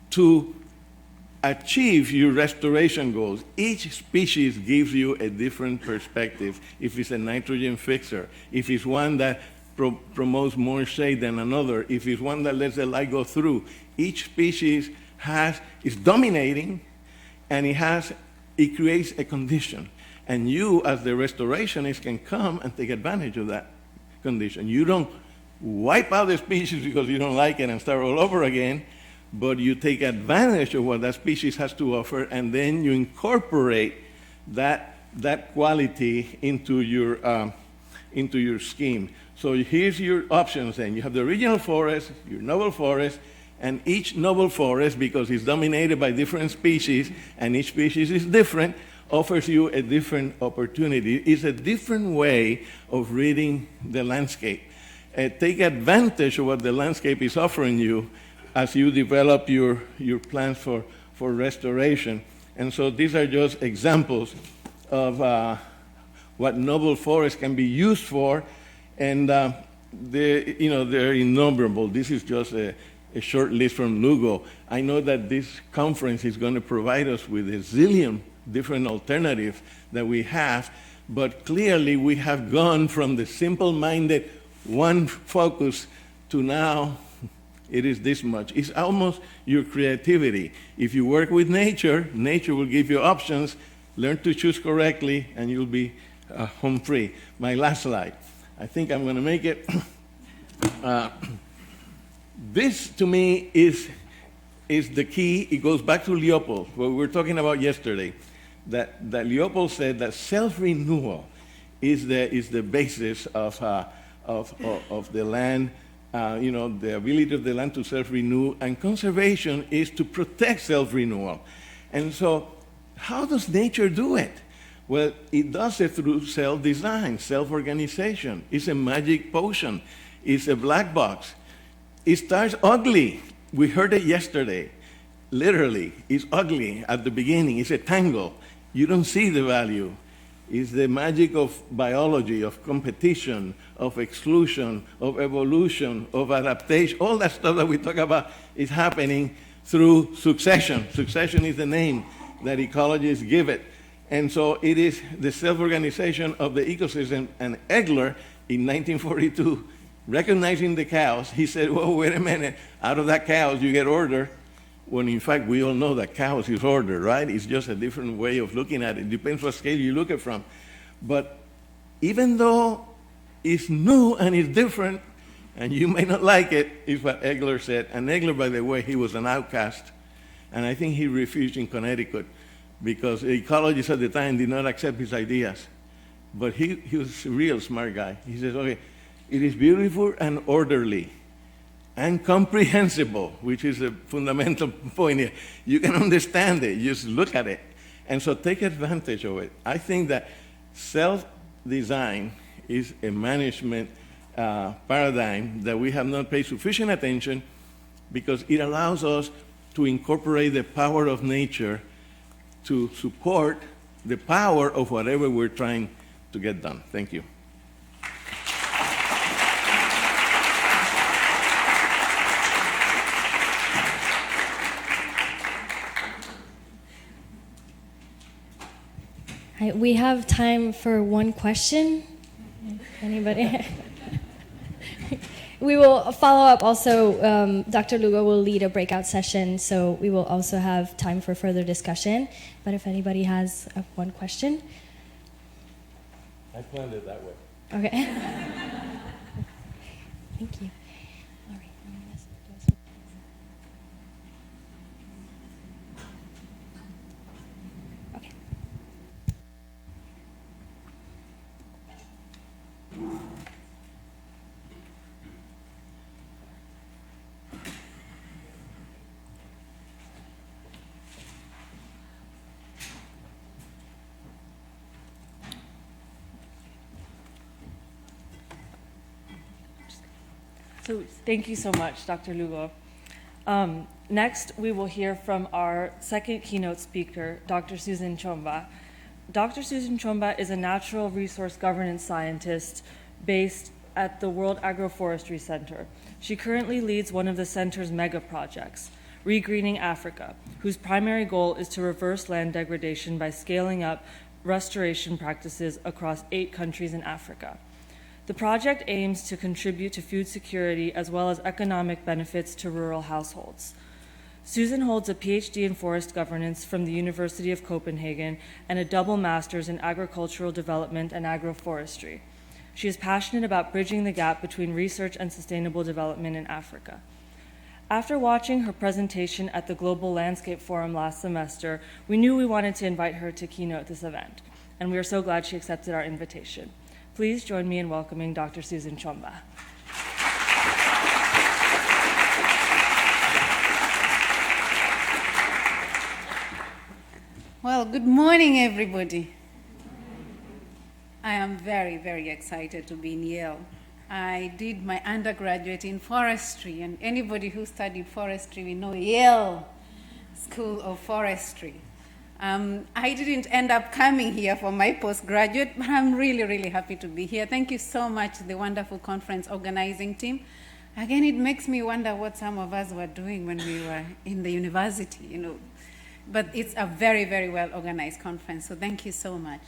to achieve your restoration goals. Each species gives you a different perspective. If it's a nitrogen fixer, if it's one that promotes more shade than another, if it's one that lets the light go through, each species is dominating, and it creates a condition. And you, as the restorationist, can come and take advantage of that condition. You don't wipe out the species because you don't like it and start all over again, but you take advantage of what that species has to offer, and then you incorporate that quality into your scheme. So here's your options then. You have the regional forest, your noble forest, and each noble forest, because it's dominated by different species, and each species is different, offers you a different opportunity. It's a different way of reading the landscape. Take advantage of what the landscape is offering you as you develop your plans for restoration. And so these are just examples of what noble forests can be used for, and they're innumerable. This is just a short list from Lugo. I know that this conference is going to provide us with a zillion different alternatives that we have, but clearly we have gone from the simple-minded one focus to now it is this much. It's almost your creativity. If you work with nature, nature will give you options. Learn to choose correctly, and you'll be home free. My last slide. I think I'm going to make it. This, to me, is the key. It goes back to Leopold, what we were talking about yesterday, that Leopold said that self-renewal is the basis of the land, the ability of the land to self-renew, and conservation is to protect self-renewal. And so how does nature do it? Well, it does it through self-design, self-organization. It's a magic potion. It's a black box. It starts ugly. We heard it yesterday. Literally, it's ugly at the beginning. It's a tangle. You don't see the value. It's the magic of biology, of competition, of exclusion, of evolution, of adaptation. All that stuff that we talk about is happening through succession. Succession is the name that ecologists give it. And so it is the self-organization of the ecosystem. And Egler, in 1942, recognizing the cows, he said, well, wait a minute, out of that cows you get order, when in fact we all know that cows is order, right? It's just a different way of looking at it. It depends what scale you look at from. But even though it's new and it's different, and you may not like it, is what Egler said. And Egler, by the way, he was an outcast. And I think he refugeed in Connecticut because ecologists at the time did not accept his ideas. But he was a real smart guy. He says, okay, it is beautiful and orderly and comprehensible, which is a fundamental point here. You can understand it, you just look at it. And so take advantage of it. I think that self-design is a management paradigm that we have not paid sufficient attention because it allows us to incorporate the power of nature to support the power of whatever we're trying to get done. Thank you. We have time for one question. Anybody? We will follow up also. Dr. Lugo will lead a breakout session, so we will also have time for further discussion. But if anybody has one question. I planned it that way. Okay. Thank you. All right. Okay. So thank you so much, Dr. Lugo. Next, we will hear from our second keynote speaker, Dr. Susan Chomba. Dr. Susan Chomba is a natural resource governance scientist based at the World Agroforestry Center. She currently leads one of the center's mega projects, Regreening Africa, whose primary goal is to reverse land degradation by scaling up restoration practices across 8 countries in Africa. The project aims to contribute to food security as well as economic benefits to rural households. Susan holds a PhD in forest governance from the University of Copenhagen and a double master's in agricultural development and agroforestry. She is passionate about bridging the gap between research and sustainable development in Africa. After watching her presentation at the Global Landscape Forum last semester, we knew we wanted to invite her to keynote this event, and we are so glad she accepted our invitation. Please join me in welcoming Dr. Susan Chomba. Well, good morning, everybody. I am very, very excited to be in Yale. I did my undergraduate in forestry, and anybody who studied forestry, we know Yale School of Forestry. I didn't end up coming here for my postgraduate, but I'm really, really happy to be here. Thank you so much, the wonderful conference organizing team. Again, it makes me wonder what some of us were doing when we were in the university, you know. But it's a very, very well organized conference, so thank you so much.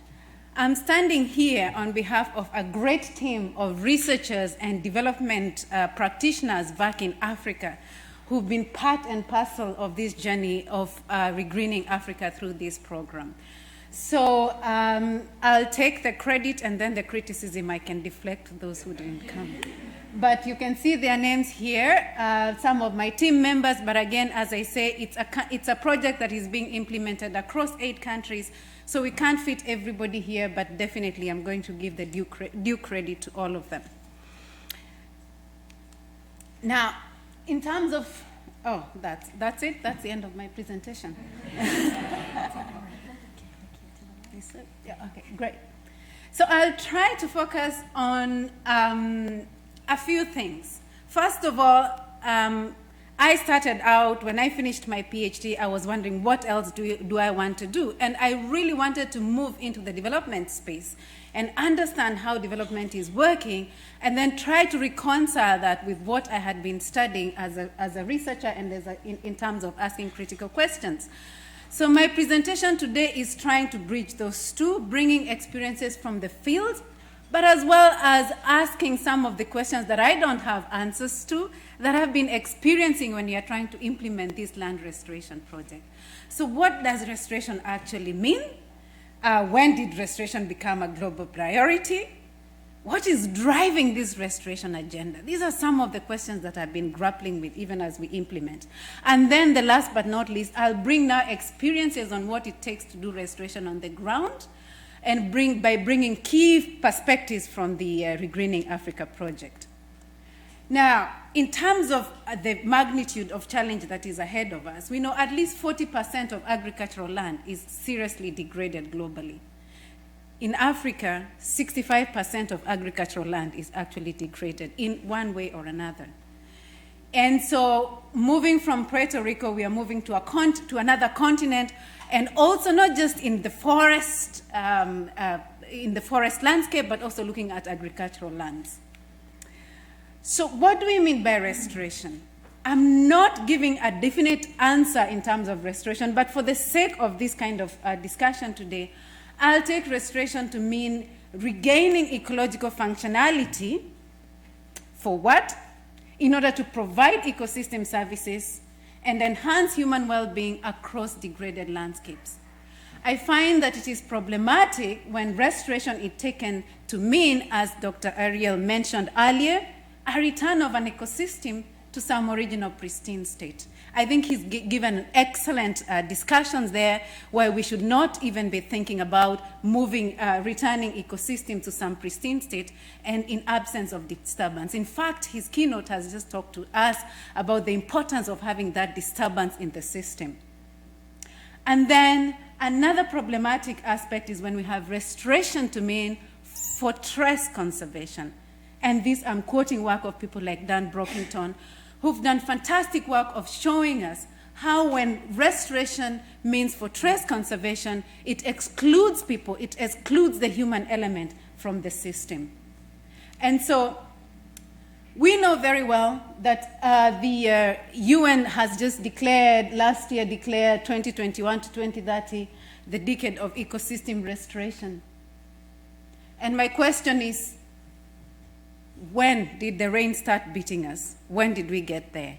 I'm standing here on behalf of a great team of researchers and development practitioners back in Africa who've been part and parcel of this journey of regreening Africa through this program. So I'll take the credit and then the criticism I can deflect to those who didn't come. But you can see their names here, some of my team members, but again, as I say, it's a project that is being implemented across 8 countries, so we can't fit everybody here, but definitely I'm going to give the due credit to all of them. Now, in terms of, oh, that's it. That's the end of my presentation. Yeah, okay, great. So I'll try to focus on a few things. First of all, I started out, when I finished my PhD, I was wondering what else do I want to do? And I really wanted to move into the development space and understand how development is working, and then try to reconcile that with what I had been studying as a researcher and in terms of asking critical questions. So my presentation today is trying to bridge those two, bringing experiences from the field, but as well as asking some of the questions that I don't have answers to, that I've been experiencing when you're trying to implement this land restoration project. So what does restoration actually mean? When did restoration become a global priority? What is driving this restoration agenda? These are some of the questions that I've been grappling with even as we implement. And then the last but not least, I'll bring now experiences on what it takes to do restoration on the ground, and by bringing key perspectives from the Regreening Africa project. Now, in terms of the magnitude of challenge that is ahead of us, we know at least 40% of agricultural land is seriously degraded globally. in Africa, 65% of agricultural land is actually degraded in one way or another. And so moving from Puerto Rico, we are moving to another continent, and also not just in the forest landscape, but also looking at agricultural lands. So what do we mean by restoration? I'm not giving a definite answer in terms of restoration, but for the sake of this kind of discussion today, I'll take restoration to mean regaining ecological functionality for what? In order to provide ecosystem services and enhance human well-being across degraded landscapes. I find that it is problematic when restoration is taken to mean, as Dr. Ariel mentioned earlier, a return of an ecosystem to some original pristine state. I think he's given excellent discussions there where we should not even be thinking about returning ecosystem to some pristine state and in absence of disturbance. In fact, his keynote has just talked to us about the importance of having that disturbance in the system. And then another problematic aspect is when we have restoration to mean fortress conservation. And this, I'm quoting work of people like Dan Brockington, who've done fantastic work of showing us how when restoration means fortress conservation, it excludes people, it excludes the human element from the system. And so we know very well that the UN has just last year declared 2021 to 2030 the decade of ecosystem restoration. And my question is, when did the rain start beating us? When did we get there?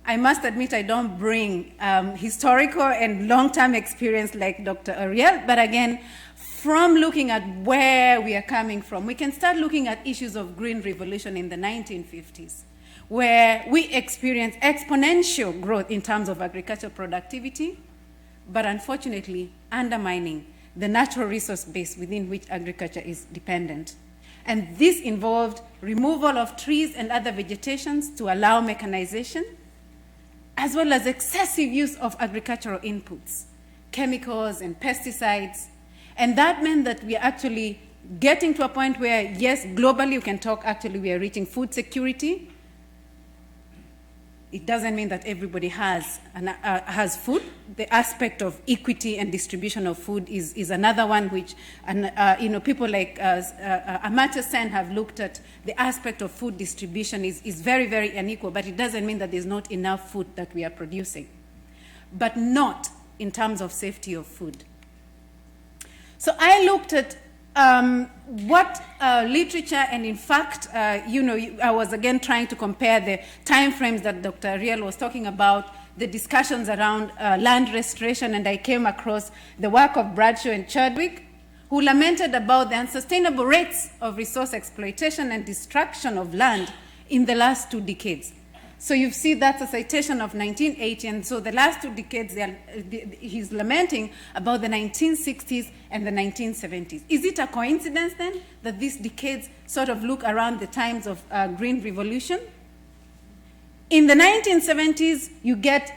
I must admit I don't bring historical and long-term experience like Dr. Ariel, but again, from looking at where we are coming from, we can start looking at issues of green revolution in the 1950s, where we experienced exponential growth in terms of agricultural productivity, but unfortunately undermining the natural resource base within which agriculture is dependent. And this involved removal of trees and other vegetations to allow mechanization, as well as excessive use of agricultural inputs, chemicals and pesticides. And that meant that we are actually getting to a point where, yes, globally we can talk, actually we are reaching food security. It doesn't mean that everybody has food. The aspect of equity and distribution of food is another one which, people like Amartya Sen have looked at. The aspect of food distribution is very, very unequal, but it doesn't mean that there's not enough food that we are producing, but not in terms of safety of food. So I looked at what literature, and in fact, I was again trying to compare the time frames that Dr. Ariel was talking about, the discussions around land restoration, and I came across the work of Bradshaw and Chadwick, who lamented about the unsustainable rates of resource exploitation and destruction of land in the last 2 decades. So you see that's a citation of 1980, and so the last 2 decades, he's lamenting about the 1960s and the 1970s. Is it a coincidence then that these decades sort of look around the times of Green Revolution? In the 1970s, you get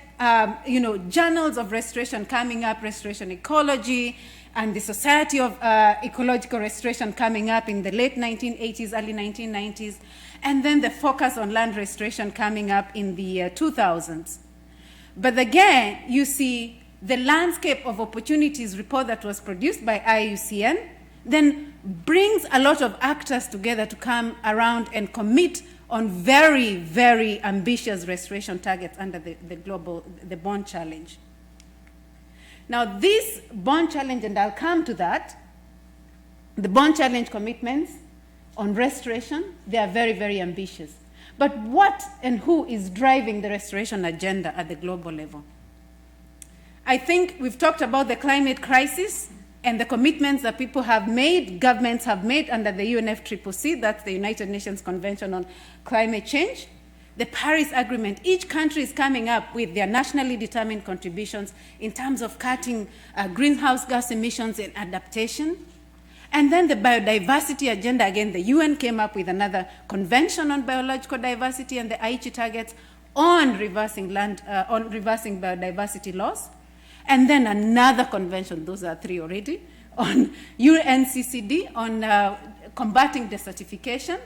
journals of restoration coming up, Restoration Ecology, and the Society of Ecological Restoration coming up in the late 1980s, early 1990s. And then the focus on land restoration coming up in the 2000s. But again, you see the landscape of opportunities report that was produced by IUCN then brings a lot of actors together to come around and commit on very, very ambitious restoration targets under the Bond Challenge. Now this Bond Challenge, and I'll come to that, the Bond Challenge commitments on restoration, they are very, very ambitious. But what and who is driving the restoration agenda at the global level? I think we've talked about the climate crisis and the commitments that people have made, governments have made under the UNFCCC, that's the United Nations Convention on Climate Change. The Paris Agreement, each country is coming up with their nationally determined contributions in terms of cutting greenhouse gas emissions and adaptation. And then the biodiversity agenda, again, the UN came up with another convention on biological diversity and the Aichi targets on reversing biodiversity loss. And then another convention, those are 3 already, on UNCCD on combating desertification.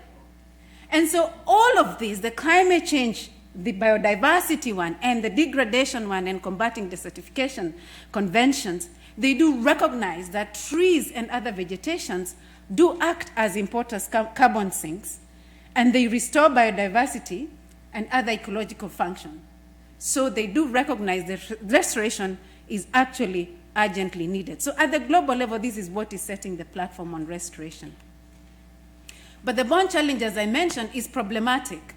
And so all of these, the climate change, the biodiversity one, and the degradation one, and combating desertification conventions, they do recognize that trees and other vegetations do act as important carbon sinks, and they restore biodiversity and other ecological function. So they do recognize that restoration is actually urgently needed. So at the global level, this is what is setting the platform on restoration. But the bond challenge, as I mentioned, is problematic.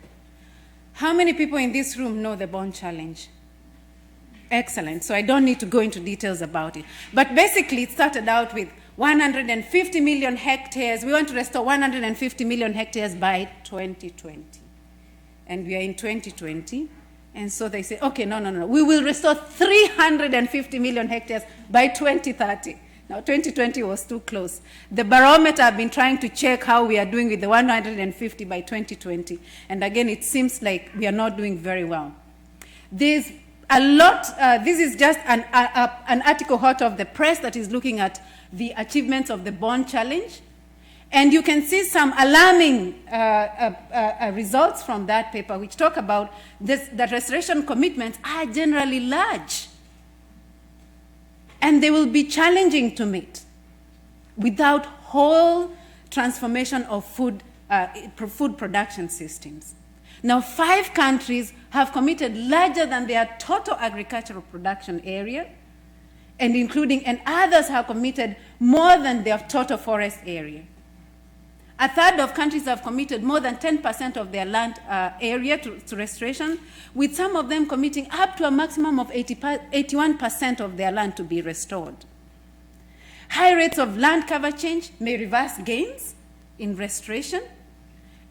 How many people in this room know the bond challenge? Excellent. So I don't need to go into details about it. But basically, it started out with 150 million hectares. We want to restore 150 million hectares by 2020. And we are in 2020. And so they say, okay, no. We will restore 350 million hectares by 2030. Now, 2020 was too close. The barometer have been trying to check how we are doing with the 150 by 2020. And again, it seems like we are not doing very well. There's a lot, this is just an article hot off the press that is looking at the achievements of the bond challenge. And you can see some alarming results from that paper, which talk about this, that restoration commitments are generally large. And they will be challenging to meet without whole transformation of food production systems. Now, 5 countries have committed larger than their total agricultural production area, and others have committed more than their total forest area. A third of countries have committed more than 10% of their land area to restoration, with some of them committing up to a maximum of 81% of their land to be restored. High rates of land cover change may reverse gains in restoration.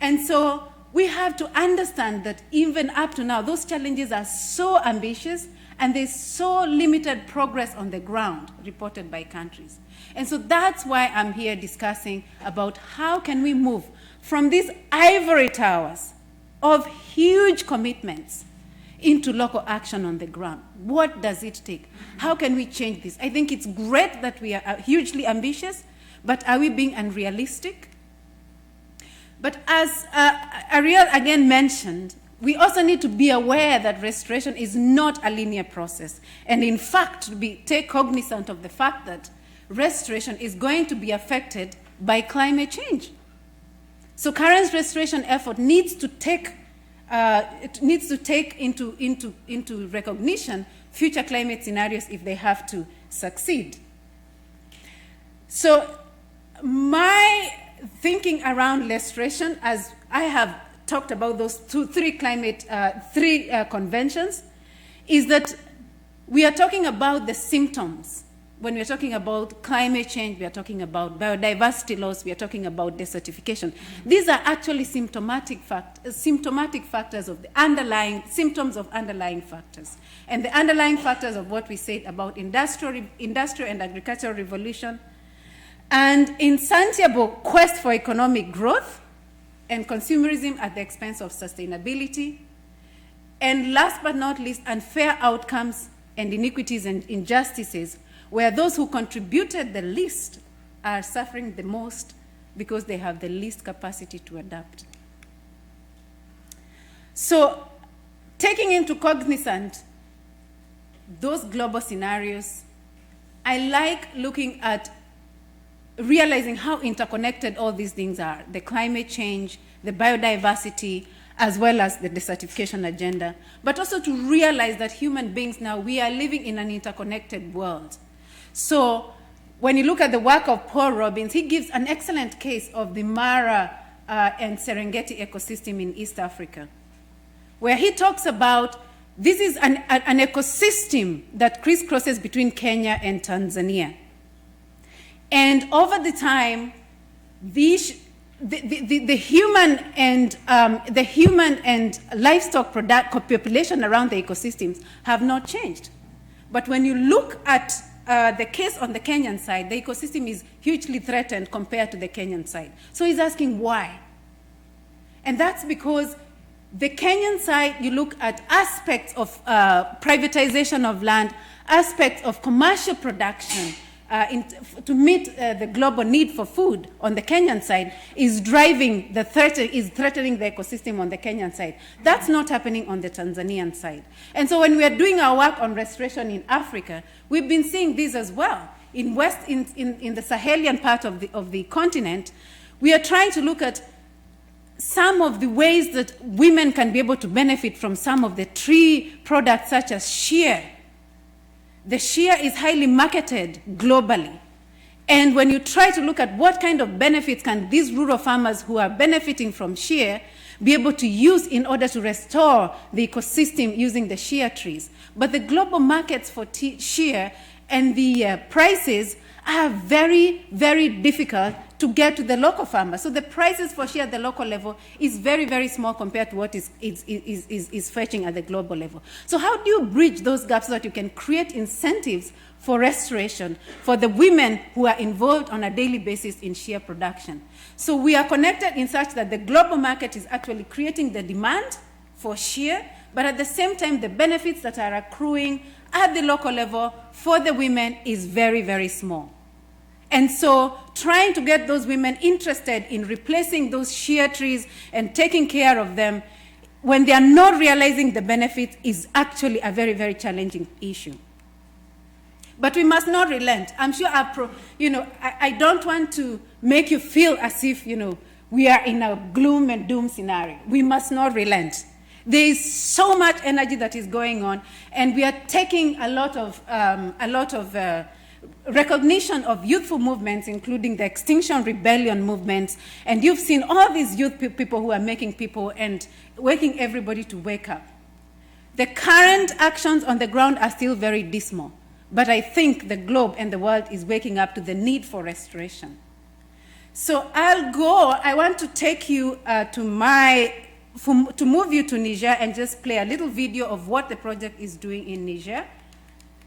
And so we have to understand that even up to now, those challenges are so ambitious and there's so limited progress on the ground reported by countries. And so that's why I'm here discussing about how can we move from these ivory towers of huge commitments into local action on the ground. What does it take? How can we change this? I think it's great that we are hugely ambitious, but are we being unrealistic? But as Ariel again mentioned, we also need to be aware that restoration is not a linear process. And in fact, take cognizant of the fact that restoration is going to be affected by climate change. So current restoration effort needs to take into recognition future climate scenarios if they have to succeed. So my thinking around restoration, as I have talked about those three conventions, is that we are talking about the symptoms. When we're talking about climate change, we are talking about biodiversity loss, we are talking about desertification. These are actually symptomatic factors of the underlying symptoms of underlying factors. And the underlying factors of what we said about industrial and agricultural revolution, and insatiable quest for economic growth, and consumerism at the expense of sustainability, and last but not least, unfair outcomes and inequities and injustices, where those who contributed the least are suffering the most because they have the least capacity to adapt. So, taking into cognizance those global scenarios, I like looking at realizing how interconnected all these things are, the climate change, the biodiversity, as well as the desertification agenda, but also to realize that human beings now, we are living in an interconnected world. So when you look at the work of Paul Robbins, he gives an excellent case of the Mara and Serengeti ecosystem in East Africa, where he talks about this is an ecosystem that crisscrosses between Kenya and Tanzania. And over the time, the human and livestock population around the ecosystems have not changed. But when you look at the case on the Kenyan side, the ecosystem is hugely threatened compared to the Kenyan side. So he's asking why. And that's because the Kenyan side, you look at aspects of privatization of land, aspects of commercial production, to meet the global need for food on the Kenyan side is threatening the ecosystem on the Kenyan side. That's not happening on the Tanzanian side. And so when we are doing our work on restoration in Africa, we've been seeing this as well. In the Sahelian part of the continent, we are trying to look at some of the ways that women can be able to benefit from some of the tree products such as shea. The shea is highly marketed globally. And when you try to look at what kind of benefits can these rural farmers who are benefiting from shea be able to use in order to restore the ecosystem using the shea trees. But the global markets for shea and the prices are very, very difficult to get to the local farmer. So the prices for shea at the local level is very, very small compared to what is fetching at the global level. So how do you bridge those gaps so that you can create incentives for restoration for the women who are involved on a daily basis in shea production? So we are connected in such that the global market is actually creating the demand for shea, but at the same time, the benefits that are accruing at the local level for the women is very, very small. And so trying to get those women interested in replacing those shea trees and taking care of them when they are not realizing the benefits is actually a very, very challenging issue. But we must not relent. I'm sure I don't want to make you feel as if, we are in a gloom and doom scenario. We must not relent. There is so much energy that is going on, and we are taking a lot of recognition of youthful movements, including the Extinction Rebellion movements, and you've seen all these youth people who are making people and waking everybody to wake up. The current actions on the ground are still very dismal, but I think the globe and the world is waking up to the need for restoration. So I want to take you to move you to Niger and just play a little video of what the project is doing in Niger.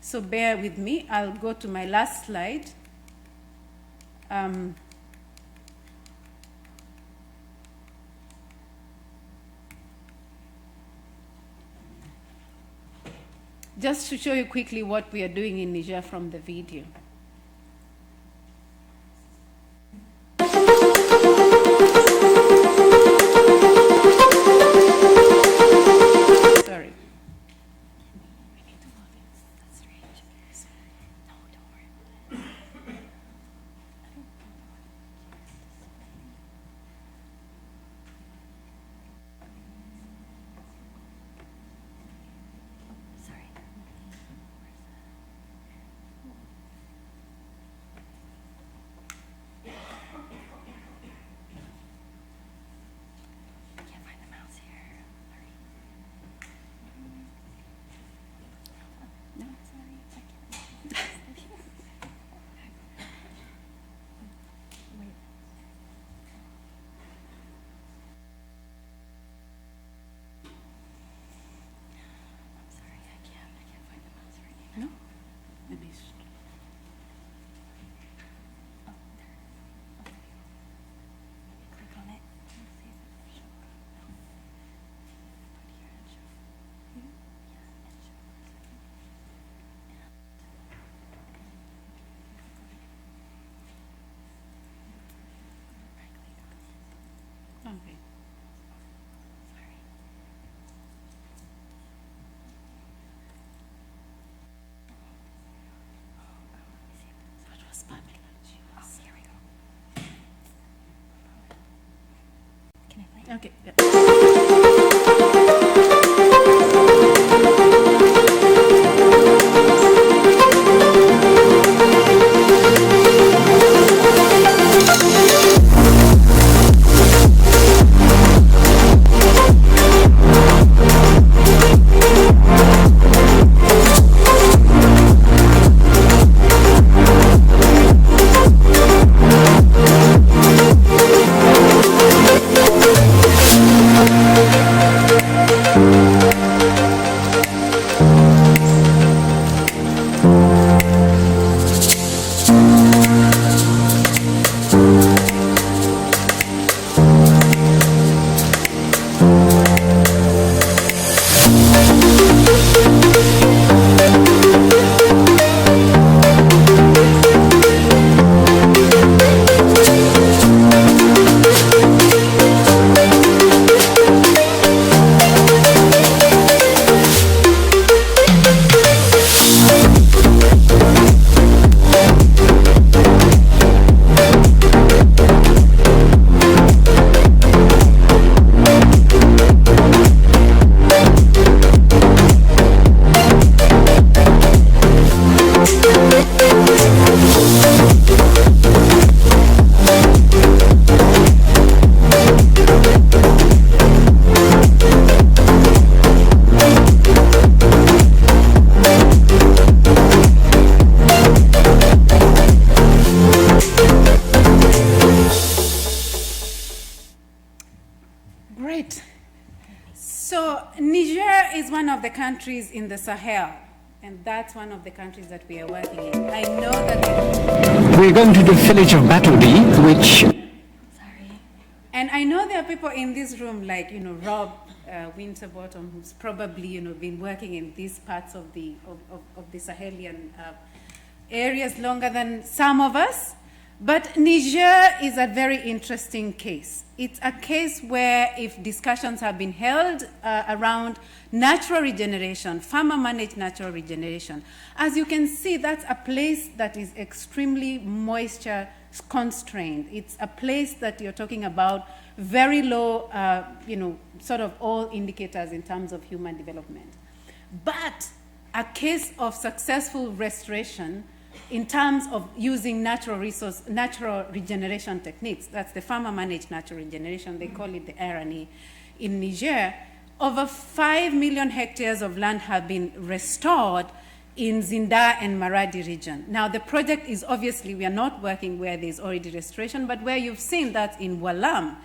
So bear with me. I'll go to my last slide. Just to show you quickly what we are doing in Niger from the video. Sorry. Okay. Can I play? Okay. Yeah. So Niger is one of the countries in the Sahel, and that's one of the countries that we are working in. I know that we're going to the village of Battleby, which... And I know there are people in this room like, Rob Winterbottom, who's probably, been working in these parts of the Sahelian areas longer than some of us. But Niger is a very interesting case. It's a case where if discussions have been held around natural regeneration, farmer-managed natural regeneration, as you can see, that's a place that is extremely moisture constrained. It's a place that you're talking about very low, sort of all indicators in terms of human development. But a case of successful restoration in terms of using natural regeneration techniques, that's the farmer-managed natural regeneration, they call it the RNE in Niger, over 5 million hectares of land have been restored in Zinda and Maradi region. Now, the project is obviously, we are not working where there's already restoration, but where you've seen that in Walam,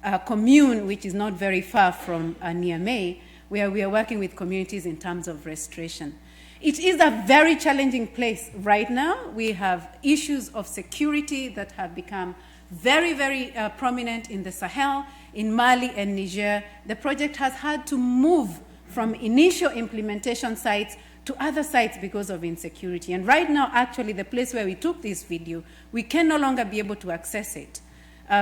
a commune which is not very far from Niamey, where we are working with communities in terms of restoration. It is a very challenging place right now. We have issues of security that have become very, very prominent in the Sahel, in Mali and Niger. The project has had to move from initial implementation sites to other sites because of insecurity. And right now, actually, the place where we took this video, we can no longer be able to access it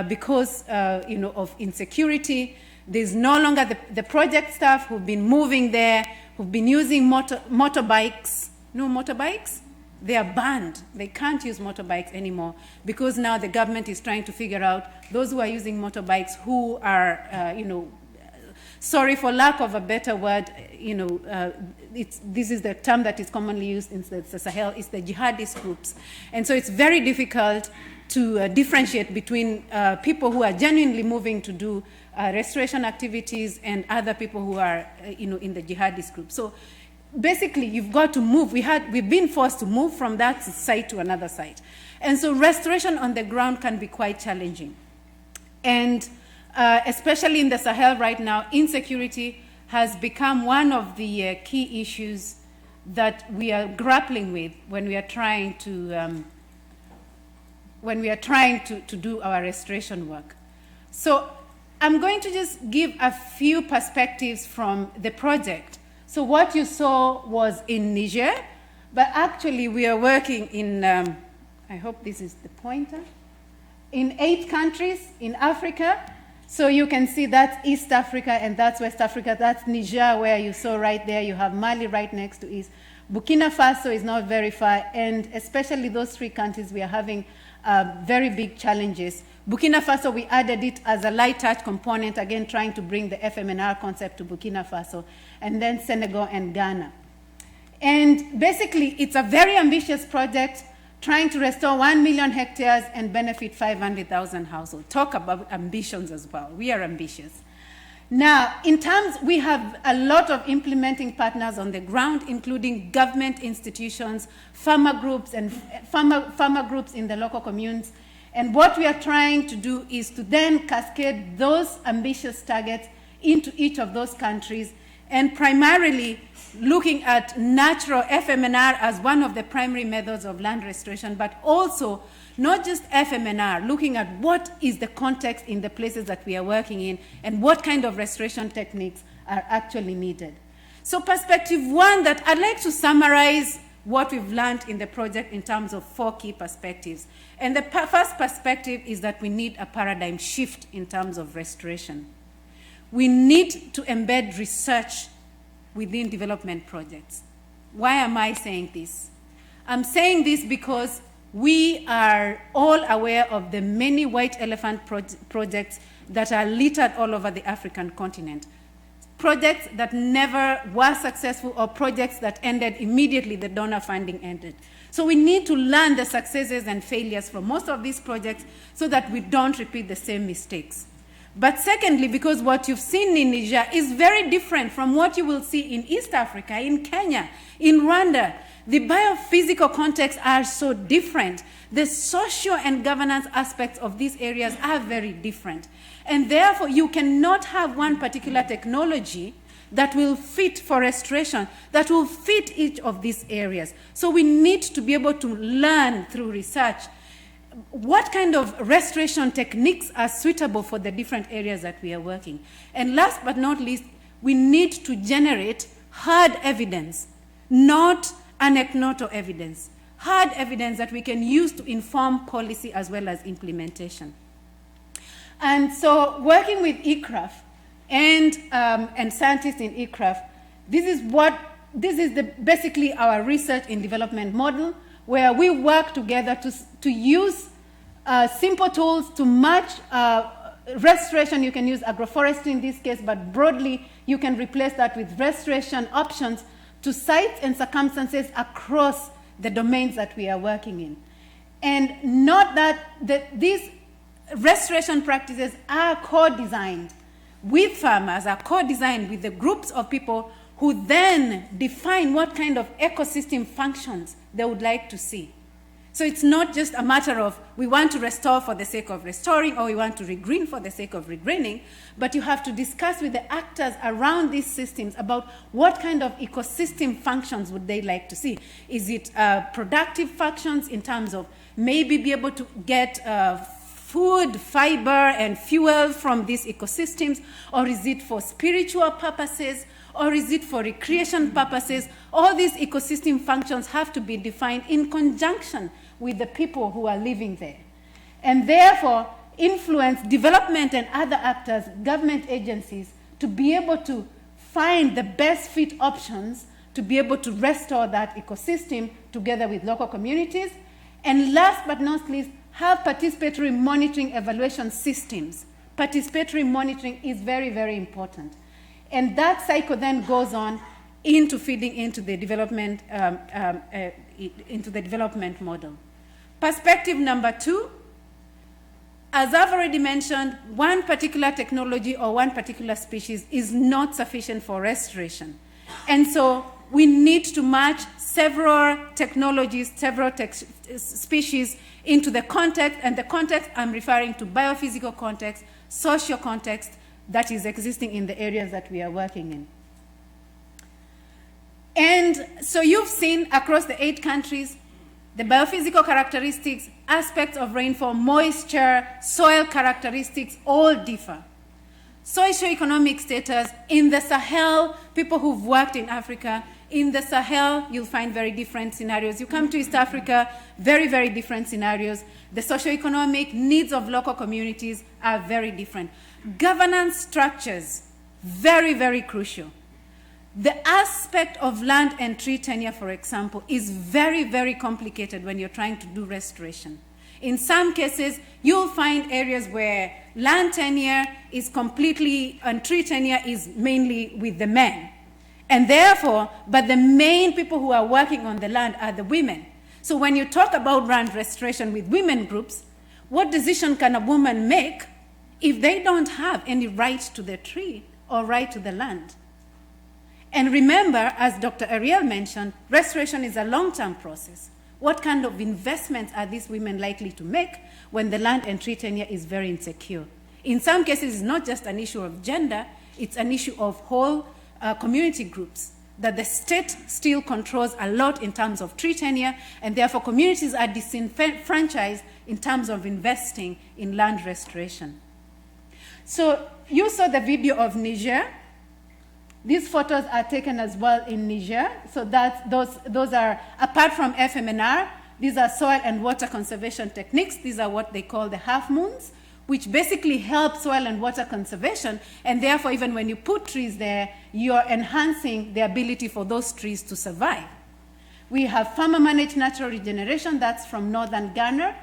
because of insecurity. There's no longer the project staff who've been moving there, who've been using motorbikes. No motorbikes? They are banned. They can't use motorbikes anymore because now the government is trying to figure out those who are using motorbikes who are, sorry for lack of a better word, this is the term that is commonly used in the Sahel, it's the jihadist groups. And so it's very difficult to differentiate between people who are genuinely moving to do restoration activities and other people who are, in the jihadist group. So basically, you've got to move. We've been forced to move from that site to another site. And so restoration on the ground can be quite challenging. And especially in the Sahel right now, insecurity has become one of the key issues that we are grappling with when we are trying to do our restoration work. So I'm going to just give a few perspectives from the project. So what you saw was in Niger, but actually we are working in, I hope this is the pointer, in 8 countries in Africa. So you can see that's East Africa and that's West Africa. That's Niger, where you saw right there. You have Mali right next to East. Burkina Faso is not very far, and especially those 3 countries, we are having very big challenges. Burkina Faso, we added it as a light touch component, again trying to bring the FMNR concept to Burkina Faso, and then Senegal and Ghana. And basically, it's a very ambitious project, trying to restore 1 million hectares and benefit 500,000 households. Talk about ambitions as well. We are ambitious. Now, in terms, we have a lot of implementing partners on the ground, including government institutions, farmer groups, and farmer groups in the local communes. And what we are trying to do is to then cascade those ambitious targets into each of those countries, and primarily looking at natural FMNR as one of the primary methods of land restoration, but also not just FMNR, looking at what is the context in the places that we are working in and what kind of restoration techniques are actually needed. So perspective 1, that I'd like to summarize what we've learned in the project in terms of 4 key perspectives. And the first perspective is that we need a paradigm shift in terms of restoration. We need to embed research within development projects. Why am I saying this? I'm saying this because we are all aware of the many white elephant projects that are littered all over the African continent. Projects that never were successful, or projects that ended immediately the donor funding ended. So we need to learn the successes and failures from most of these projects so that we don't repeat the same mistakes. But secondly, because what you've seen in Niger is very different from what you will see in East Africa, in Kenya, in Rwanda. The biophysical contexts are so different. The social and governance aspects of these areas are very different. And therefore, you cannot have one particular technology that will fit for restoration, that will fit each of these areas. So we need to be able to learn through research what kind of restoration techniques are suitable for the different areas that we are working. And last but not least, we need to generate hard evidence, not anecdotal evidence. Hard evidence that we can use to inform policy as well as implementation. And so working with ICRAF and scientists in ICRAF, this is basically our research and development model, where we work together to use simple tools to match restoration. You can use agroforestry in this case, but broadly you can replace that with restoration options to sites and circumstances across the domains that we are working in. And note that these restoration practices are co-designed with farmers, are co-designed with the groups of people who then define what kind of ecosystem functions they would like to see. So it's not just a matter of we want to restore for the sake of restoring or we want to regreen for the sake of regreening, but you have to discuss with the actors around these systems about what kind of ecosystem functions would they like to see. Is it productive functions in terms of maybe be able to get food, fiber, and fuel from these ecosystems, or is it for spiritual purposes, or is it for recreation purposes? All these ecosystem functions have to be defined in conjunction with the people who are living there, and therefore influence development and other actors, government agencies, to be able to find the best fit options to be able to restore that ecosystem together with local communities. And last but not least, have participatory monitoring evaluation systems. Participatory monitoring is very, very important. And that cycle then goes on into feeding into the development, model. Perspective number 2, as I've already mentioned, one particular technology or one particular species is not sufficient for restoration. And so we need to match several technologies, several species into the context, and the context I'm referring to biophysical context, social context that is existing in the areas that we are working in. And so you've seen across the 8 countries, the biophysical characteristics, aspects of rainfall, moisture, soil characteristics all differ. Socioeconomic status in the Sahel, people who've worked in Africa, in the Sahel, you'll find very different scenarios. You come to East Africa, very, very different scenarios. The socioeconomic needs of local communities are very different. Governance structures, very, very crucial. The aspect of land and tree tenure, for example, is very, very complicated when you're trying to do restoration. In some cases, you'll find areas where land tenure is completely, and tree tenure is mainly with the men. And therefore, but the main people who are working on the land are the women. So when you talk about land restoration with women groups, what decision can a woman make if they don't have any right to the tree or right to the land? And remember, as Dr. Ariel mentioned, restoration is a long-term process. What kind of investments are these women likely to make when the land and tree tenure is very insecure? In some cases, it's not just an issue of gender, it's an issue of whole community groups, that the state still controls a lot in terms of tree tenure, and therefore communities are disenfranchised in terms of investing in land restoration. So you saw the video of Niger. These photos are taken as well in Niger. So those are, apart from FMNR, these are soil and water conservation techniques. These are what they call the half moons, which basically help soil and water conservation, and therefore even when you put trees there, you're enhancing the ability for those trees to survive. We have farmer-managed natural regeneration, that's from northern Ghana,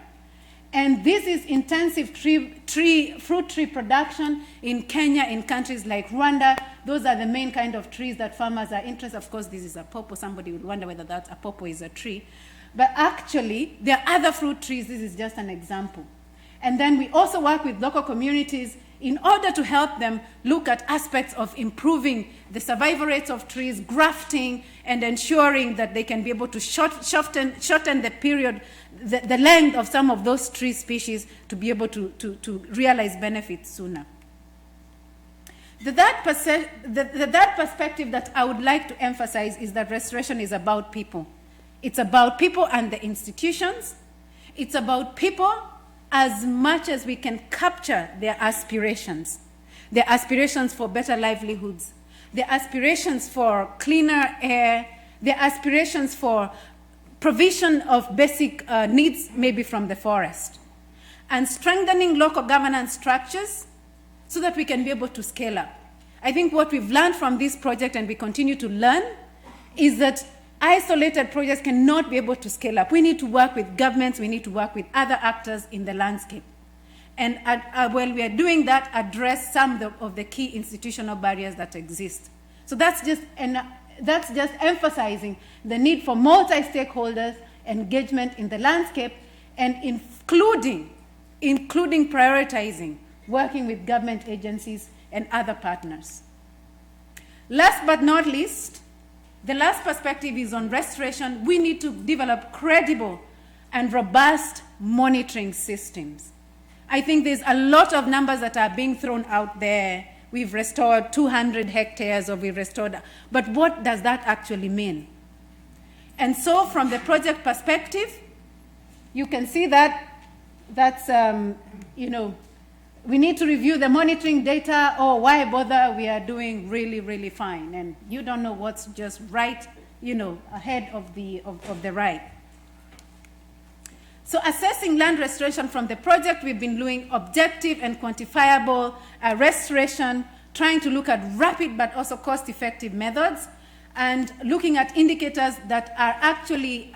and this is intensive fruit tree production in Kenya, in countries like Rwanda. Those are the main kind of trees that farmers are interested. Of course, this is a popo. Somebody would wonder whether that a popo is a tree. But actually, there are other fruit trees. This is just an example. And then we also work with local communities in order to help them look at aspects of improving the survival rates of trees, grafting, and ensuring that they can be able to shorten the period, the length of some of those tree species to be able to realize benefits sooner. The third perspective that I would like to emphasize is that restoration is about people. It's about people and the institutions. It's about people as much as we can capture their aspirations for better livelihoods, their aspirations for cleaner air, their aspirations for provision of basic needs, maybe from the forest, and strengthening local governance structures so that we can be able to scale up. I think what we've learned from this project, and we continue to learn, is that isolated projects cannot be able to scale up. We need to work with governments, we need to work with other actors in the landscape. And while we are doing that, address some of the key institutional barriers that exist. So that's just emphasizing the need for multi-stakeholders engagement in the landscape, and including prioritizing working with government agencies and other partners. Last but not least, the last perspective is on restoration. We need to develop credible and robust monitoring systems. I think there's a lot of numbers that are being thrown out there. We've restored 200 hectares, or we've restored, but what does that actually mean? And so from the project perspective, you can see that that's, we need to review the monitoring data. Oh, why bother? We are doing really, really fine. And you don't know what's just right, ahead of the right. So assessing land restoration from the project, we've been doing objective and quantifiable restoration, trying to look at rapid but also cost-effective methods, and looking at indicators that are actually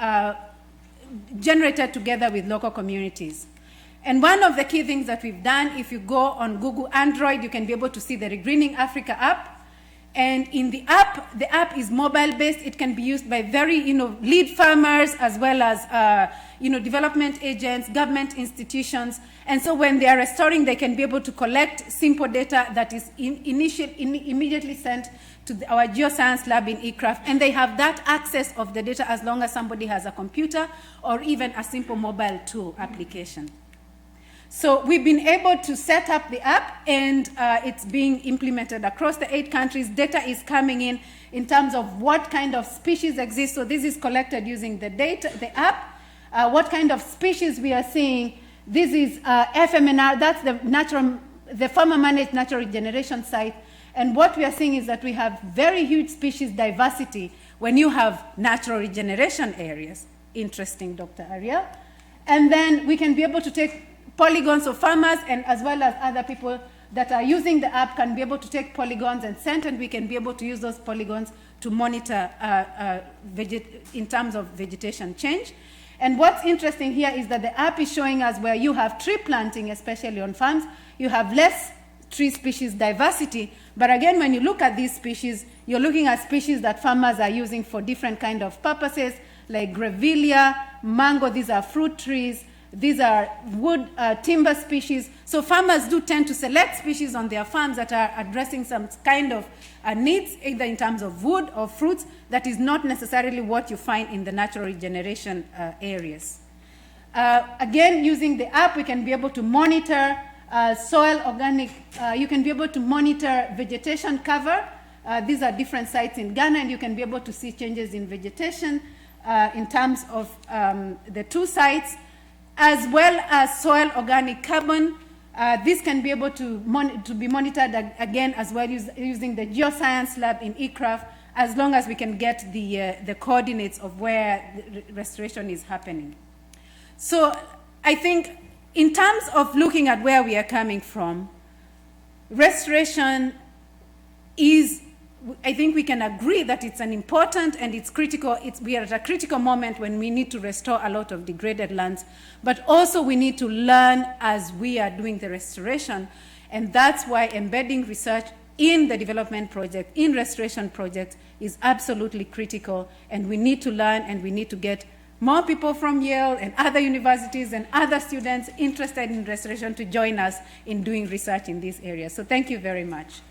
generated together with local communities. And one of the key things that we've done, if you go on Google Android, you can be able to see the Regreening Africa app. And in the app is mobile-based. It can be used by very, lead farmers, as well as, development agents, government institutions. And so when they are restoring, they can be able to collect simple data that is immediately sent to our geoscience lab in ICRAF. And they have that access of the data as long as somebody has a computer or even a simple mobile tool application. So we've been able to set up the app, and it's being implemented across the 8 countries. Data is coming in terms of what kind of species exist. So this is collected using the app. What kind of species we are seeing. This is FMNR, that's the farmer managed natural regeneration site. And what we are seeing is that we have very huge species diversity when you have natural regeneration areas. Interesting, Dr. Ariel. And then we can be able to take polygons of farmers, and as well as other people that are using the app can be able to take polygons and send, and we can be able to use those polygons to monitor in terms of vegetation change. And what's interesting here is that the app is showing us where you have tree planting, especially on farms, you have less tree species diversity. But again, when you look at these species, you're looking at species that farmers are using for different kind of purposes, like grevillea, mango, these are fruit trees. These are wood timber species. So farmers do tend to select species on their farms that are addressing some kind of needs, either in terms of wood or fruits, that is not necessarily what you find in the natural regeneration areas. Again, using the app, we can be able to monitor soil organic. You can be able to monitor vegetation cover. These are different sites in Ghana, and you can be able to see changes in vegetation in terms of the 2 sites, as well as soil organic carbon. This can be able to be monitored again as well using the geoscience lab in ICRAF, as long as we can get the coordinates of where the restoration is happening. So I think in terms of looking at where we are coming from, restoration is, I think we can agree that it's an important and it's critical. We are at a critical moment when we need to restore a lot of degraded lands, but also we need to learn as we are doing the restoration. And that's why embedding research in the development project, in restoration projects, is absolutely critical. And we need to learn, and we need to get more people from Yale and other universities and other students interested in restoration to join us in doing research in these areas. So thank you very much.